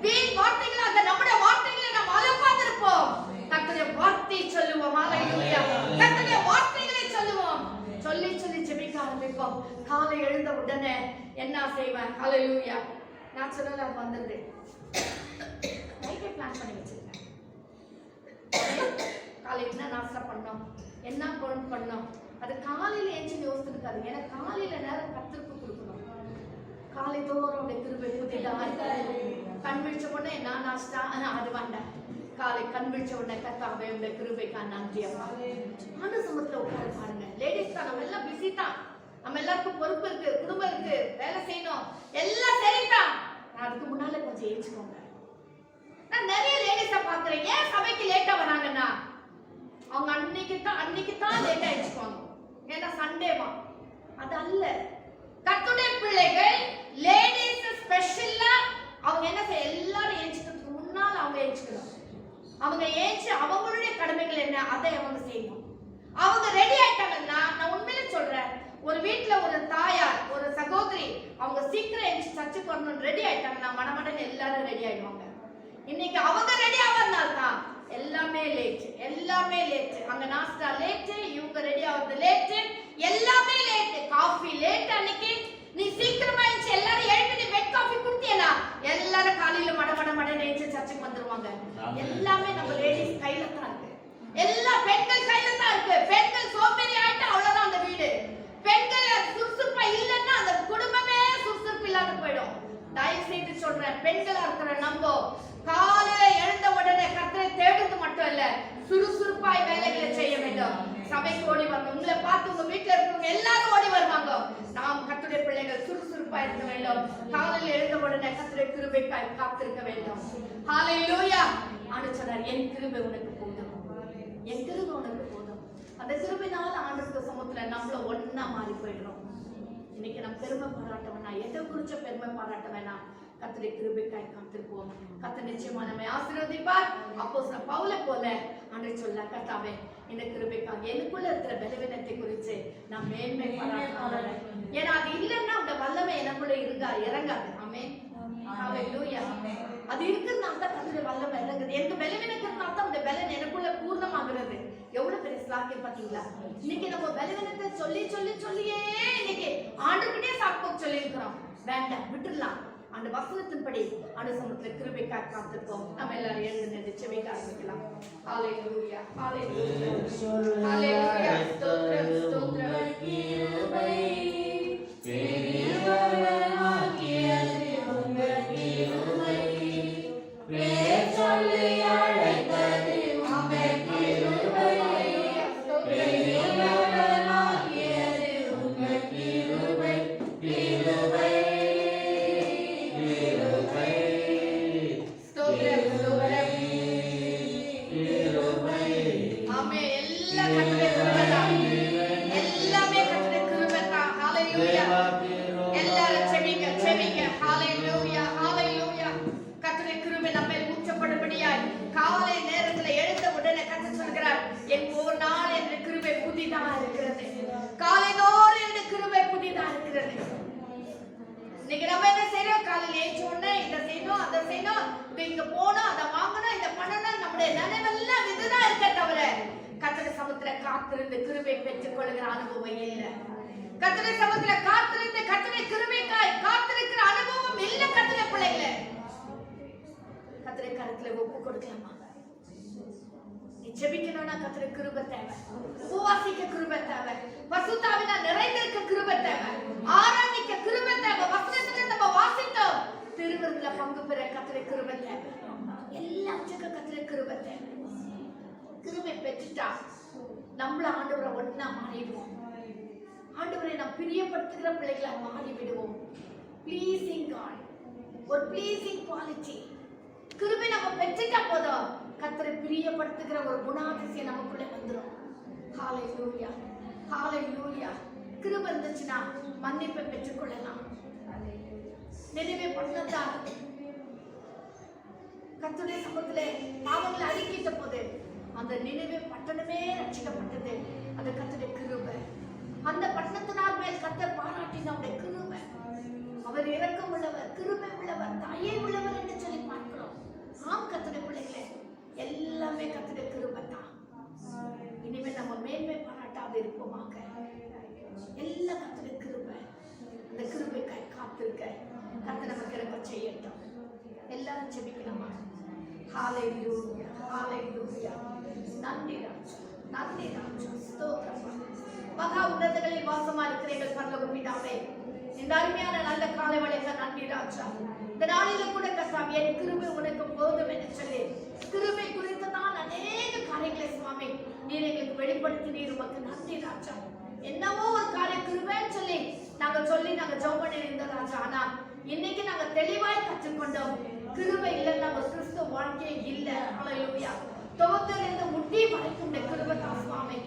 வீண் வார்த்தைகளாக நம்முடைய வார்த்தைகளை நாம் அலப்பாதிருப்போம். கர்த்தருடைய வார்த்தை சொல்லுவோம். ஹalleluya. கர்த்தருடைய வார்த்தைகளை சொல்லுவோம். சொல்லி சொல்லி ஜெபிக்க ஆரம்பிப்போம். காலை எழுந்த உடனே என்ன செய்வேன்? ஹalleluya. நேச்சுரலா வந்துருது. நைட்டே பிளான் பண்ணி வச்சிருக்கேன். காலையில என்ன நாஸ்டா பண்ணோம், என்ன குழம்பு பண்ணோம், அது காலையில ஏஞ்சி யோசிச்சிருக்காது. ஏன்னா காலையில நேரம் கத்திற்கு கொடுக்கணும். காலை தோறும் உடைய கிருபை புதிதா கண் விழிச்ச உடனே என்ன நாஸ்டா, அது வேண்டாம். காலை கண் விழிச்ச உடனே கத்தாவே உடைய கிருபைக்கா நன்றி அப்பா. ஆண்டு சமத்துல உட்கார பாருங்க. லேடிஸ் தான், நம்ம எல்லாம் பிஸி தான், நம்ம எல்லாருக்கும் பொறுப்பு இருக்கு, குடும்பம் இருக்கு, வேலை செய்யணும், எல்லாம் சரிதான். அதுக்கு முன்னால கொஞ்சம் ஏஞ்சுக்கோங்க. நான் நிறைய லேடிஸ பாக்குறேன். ஏன் சபைக்கு லேட்டா வராங்கன்னா அவங்க அன்னைக்கு தான் லேட்டா ஏஞ்சுக்குவாங்க. ஏன்னா சண்டேவா. அது அல்ல. கர்த்தருடைய பிள்ளைகள் லேடிஸ் ஸ்பெஷலா அவங்க என்ன செய்ய, எல்லாரும் ஏஞ்சுக்கிறதுக்கு முன்னால் அவங்க ஏஞ்சுக்கணும். அவங்க ஏஞ்சி அவங்களுடைய கடமைகள் என்ன அதை அவங்க செய்யணும். அவங்க ரெடி ஆயிட்டாங்கன்னா, நான் உண்மையில சொல்றேன், ஒரு வீட்டுல ஒரு தாயார் ஒரு சகோதரி அவங்க சீக்கிரம் எழுந்து சர்ச்சுக்கு வரணும்னு ரெடி ஆயிட்டாங்கன்னா மனமடன் எல்லாரும் ரெடி ஆயிடுவாங்க. இன்னைக்கு அவங்க ரெடி ஆவறனால தான் எல்லாமே லேட். அங்க நாஸ்டா லேட், இவங்க ரெடி ஆவது லேட், எல்லாமே லேட். Coffee late. அன்னைக்கு நீ சீக்கிரமா எழுந்து எல்லாரும் எழுப்பி பெட் காஃபி குடித்தியனா எல்லாரும் காலையில மட எழுந்து சர்ச்சுக்கு வந்துருவாங்க. எல்லாமே நம்ம லேடிஸ் கையில தான் இருக்கு. எல்லா பெண்கள் கையில தான் இருக்கு. பெண்கள் சோம்பேறி ஆயிட்டா அவ்வளவுதான் அந்த வீடு. பெண்கள் சுறுசுறுப்பா இல்லைன்னா அந்த குடும்பமே சுறுசுறுப்பு இல்லாத போயிடும். தயவு செய்து சொல்றேன், பெண்களா இருக்கிற நம்ம காலையில எழுந்த உடனே கர்த்தரை தேடுறது மட்டும் இல்ல, சுறுசுறுப்பாய் வேலைகளை செய்ய வேண்டும். சபைக்கு ஓடி வரணும். உங்களை பார்த்து உங்க வீட்டுல இருக்கிறவங்க எல்லாரும் ஓடி வருவாங்க. நாம் கர்த்தருடைய பிள்ளைகள் சுறுசுறுப்பா இருக்க வேண்டும். காலையில எழுந்த உடனே கர்த்தருடைய கிருபைக்காய் காத்திருக்க வேண்டும். ஹல்லேலூயா. ஆண்டவர் சொன்னார், என் கிருபை உனக்கு போதும், என் கிருபை உனக்கு போதும். அந்த கிருபைனால ஆண்டவருக்கு சமூகத்துல நம்மள ஒன்னா மாறி போயிடுறோம். இன்னைக்கு நம்ம பெருமை பாராட்ட வேணாம், எதை குறிச்ச பெருமை பாராட்ட வேணாம். கர்த்தருடைய கிருபைக்காய் காத்திருப்போம். கர்த்தர் நிச்சயமா நம்மை ஆசீர்வதிப்பார். அப்போஸ்தலன் பவுலை போல ஆண்டவர் சொல்ல, கர்த்தாவே இந்த கிருபைக்காக எனக்குள்ள இருக்கிற பலவீனத்தை குறித்து நான் மேன்மை பாராட்டுறேன். ஏன்னா அது இல்லைன்னா அந்த வல்லமை எனக்குள்ள இறங்காது. ஆமென். ஹல்லேலூயா. அது இருக்கிறதுனால தான் கர்த்தருடைய வல்லமை இறங்குது. எனக்கு பலவீனம் இருக்கிறதுனால தான் அந்த பலன் எனக்குள்ள பூர்ணமாகிறது. எவ்வளவு பெரிய ஸ்லாக்கியம் பாத்தீங்களா? இன்னைக்கு நம்ம பலவீனத்தை சொல்லியே இன்னைக்கு ஆண்டவர்கிட்டயே சாப்பிட்டு சொல்லி இருக்கிறோம். வேண்டாம், விட்டுடலாம். அந்த வசனத்தின்படி ஆண்டு சமூகத்துல கிருபைக்காக காத்திருப்போம். நம்ம எல்லாரும் எழுந்து செபிக்க ஆரம்பிக்கலாம். ஹல்லேலூயா, ஹல்லேலூயா, ஹல்லேலூயா. ஸ்தோத்திரம், ஸ்தோத்திரம். கிருபை பெரியவராகியது உங்கள் கிருபை, பேர் சொல்லி அழைத்தது உங்கள் கிருபை, பெரியவராகியது உங்கள் கிருபை, கிருபை. காத்திருந்து கிருபை பெற்றுக் கொள்கிற அனுபவம் இல்ல. கர்த்தருடைய சமூகத்துல காத்திருந்து கர்த்தருடைய கிருபைக்காய் காத்திருக்கிற அனுபவம் இல்ல. கர்த்தருடைய பிள்ளைகளே, கர்த்தருடைய கரத்துல ஒப்பு கொடுக்கலாமா? நீ ஜெபிக்கணும்னா கர்த்தருடைய கிருபை தேவை, உபவாசிக்க கிருபை தேவை, பரிசுத்தாவினால் நிறைந்திருக்க கிருபை தேவை, ஆராதிக்க கிருபை தேவை, வசனத்துல நம்ம வாசித்தோம் திருவிருந்துல பங்கு பெற கர்த்தருடைய கிருபை தேவை, எல்லாத்துக்கும் கர்த்தருடைய கிருபை தேவை. கிருபை பெற்றுட்டா நம்மள ஆண்டவரை ஒன்னா மாறிடுவோம். ஆண்டவரை நாம் பிரியப்படுத்துகிற பிள்ளைகளை மாறி விடுவோம். ப்ளீசிங் காட், ஒரு ப்ளீசிங் குவாலிட்டி. கிருபை நம்ம பெற்றுட்டா போதும், கர்த்தரை பிரியப்படுத்துகிற ஒரு குணாதிசயம் நமக்குள்ள வந்துடும். ஹல்லேலூயா, ஹல்லேலூயா. கிருபை இருந்துச்சுன்னா மன்னிப்பை பெற்றுக்கொள்ளலாம். நினைவே பண்ணத்தான் கர்த்தருடைய சமூகத்திலே பாவங்களை அறிக்கையிட்ட போது அந்த நினைவே பட்டணமே ரட்சிக்கப்பட்டது. அந்த கர்த்தருடைய கிருபை, அந்த பட்டணத்தினார் மேல் கர்த்தர் பாராட்டின அவருடைய கிருபை. அவர் இரக்கம் உள்ளவர், கிருபை உள்ளவர், தயை உள்ளவர் என்று சொல்லி பார்க்கிறோம். ஆம் கர்த்தருடைய பிள்ளைகளே, எல்லாமே கர்த்தருடைய கிருபை தான். இனிமேல் நம்ம மேன்மை பாராட்டாது இருப்போமாக. எல்லாம் கர்த்தருடைய கிருபை. அந்த கிருபைக்காய் காத்திருக்க கர்த்தர் நமக்கு இரக்கம் செய்யட்டும். எல்லாரும் ஜெபிக்கலாமா? ஹல்லேலூயா. ஹalleluya. நன்றி ராஜா, நன்றி ராஜா, ஸ்தோத்திரம். மகா உன்னதங்களில் வாசமா இருக்கிற எங்கள் பரலோக பிதாவே, இந்த அருமையான நல்ல காலை வேளைக்கு நன்றி ராஜா. இந்த நாளில கூட கர்த்தாவே, என் கிருபை உனக்கு போதும் என்று சொல்லி கிருபை குறித்து தான் அநேக காரியங்களை சுவாமி நீர் எங்களுக்கு வெளிப்படுத்தினீர். உமக்கு நன்றி ராஜா. என்னவோ ஒரு காரிய கிருபைன்னு சொல்லி நாங்க ஜெபம் பண்ணி இருந்தோம் ராஜா. ஆனா இன்னைக்கு நாங்க தெளிவாய் கற்றுக்கொண்டோம், கிருபை இல்லைன்னா நம்ம கிறிஸ்துவ வாழ்க்கையே இல்லை. ஹalleluya. துவக்கத்திலிருந்து முட்டி வரைக்கும் இந்த கிருபை தான் சுவாமி.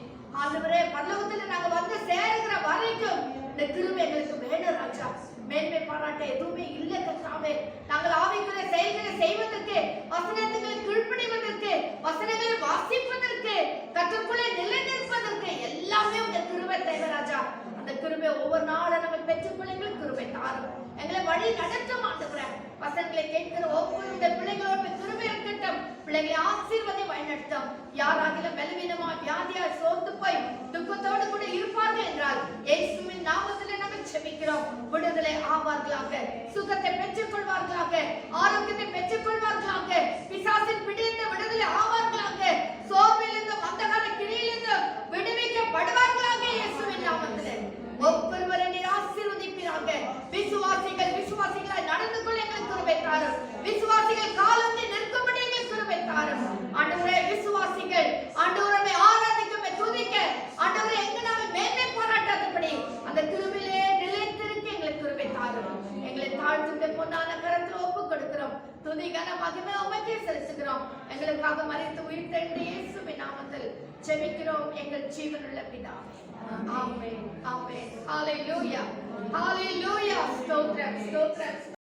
ஆண்டவரே, பரலோகத்துல நாங்க வந்து சேருகிற வரைக்கும் இந்த கிருபை எங்களுக்கு வேணும் ராஜா. மேன்மை பாராட்ட எதுவுமே இல்லை கர்த்தாவே. நாங்கள் ஆவிக்குரிய செயல்களை செய்வதற்கு, வசனத்துக்கு கீழ்ப்படிவதற்கு, வசனங்களை வாசிப்பதற்கு, கற்றுக்குள்ளே நிலைநிற்பதற்கு எல்லாமே உங்க கிருபை தேவை ராஜா. அந்த கிருபை ஒவ்வொரு நாளும் நாங்கள் பெற்றுக்கொள்ள எங்களுக்கு கிருபை தாரும். எங்களை வழி நடத்தும் ஆண்டவரே. வசனங்களை கேட்கிற ஒவ்வொரு பிள்ளைகளோட கிருபை இருக்கட்டும். பிள்ளைகளை ஆசீர்வதி வழிநடத்தும். யாராகிலும் பலவீனமா, வியாதியா, சோர்ந்து போய் துக்கத்தோடு கூட இருப்பார்கள் என்றால் இயேசுவின் நாமத்திலே நாங்கள் ஜெபிக்கிறோம். விடுதலை ஆவார்களாக, சுகத்தை பெற்றுக் கொள்வார்களாக, ஆரோக்கியத்தை பெற்றுக் கொள்வார்களாக, பிசாசின் பிடித்த விடுதலை ஆவார்களாக, சோர்விலிருந்து மந்தகால கிரியிலிருந்து விடுவிக்கப்படுவார்களாக இயேசுவின் நாமத்திலே. ஒவ்வொருவரை நீர் ஆசீர்வதிப்பீராக. விசுவாசிகளாய் நடந்து கொள்ள எங்களுக்கு கிருபை தாரும். விசுவாசிகள் காலத்தை நிற்கும்படி எங்களுக்கு கிருபை தாரும். ஆண்டவரே, விசுவாசிகள் ஆண்டவரை ஆராதிக்க, துதிக்க, ஆண்டவரே எங்க நாம மேன்மை பாராட்டாதபடி அந்த கிருபையிலே நிலைத்திருக்க எங்களுக்கு கிருபை தாரும். எங்களை தாழ்த்துடைய பொன்னான கரத்தில் ஒப்பு கொடுக்கிறோம். துதி கன மகிமை உமக்கே செலுத்துகிறோம். எங்களுக்காக மரித்து உயிர்த்தெழுந்த இயேசுவின் நாமத்தில் ஜெபிக்கிறோம் எங்கள் ஜீவனுள்ள பிதாவே. ஆமென், ஆமென். ஹalleluya, ஹalleluya. ஸ்தோத்திரம், ஸ்தோத்திரம்.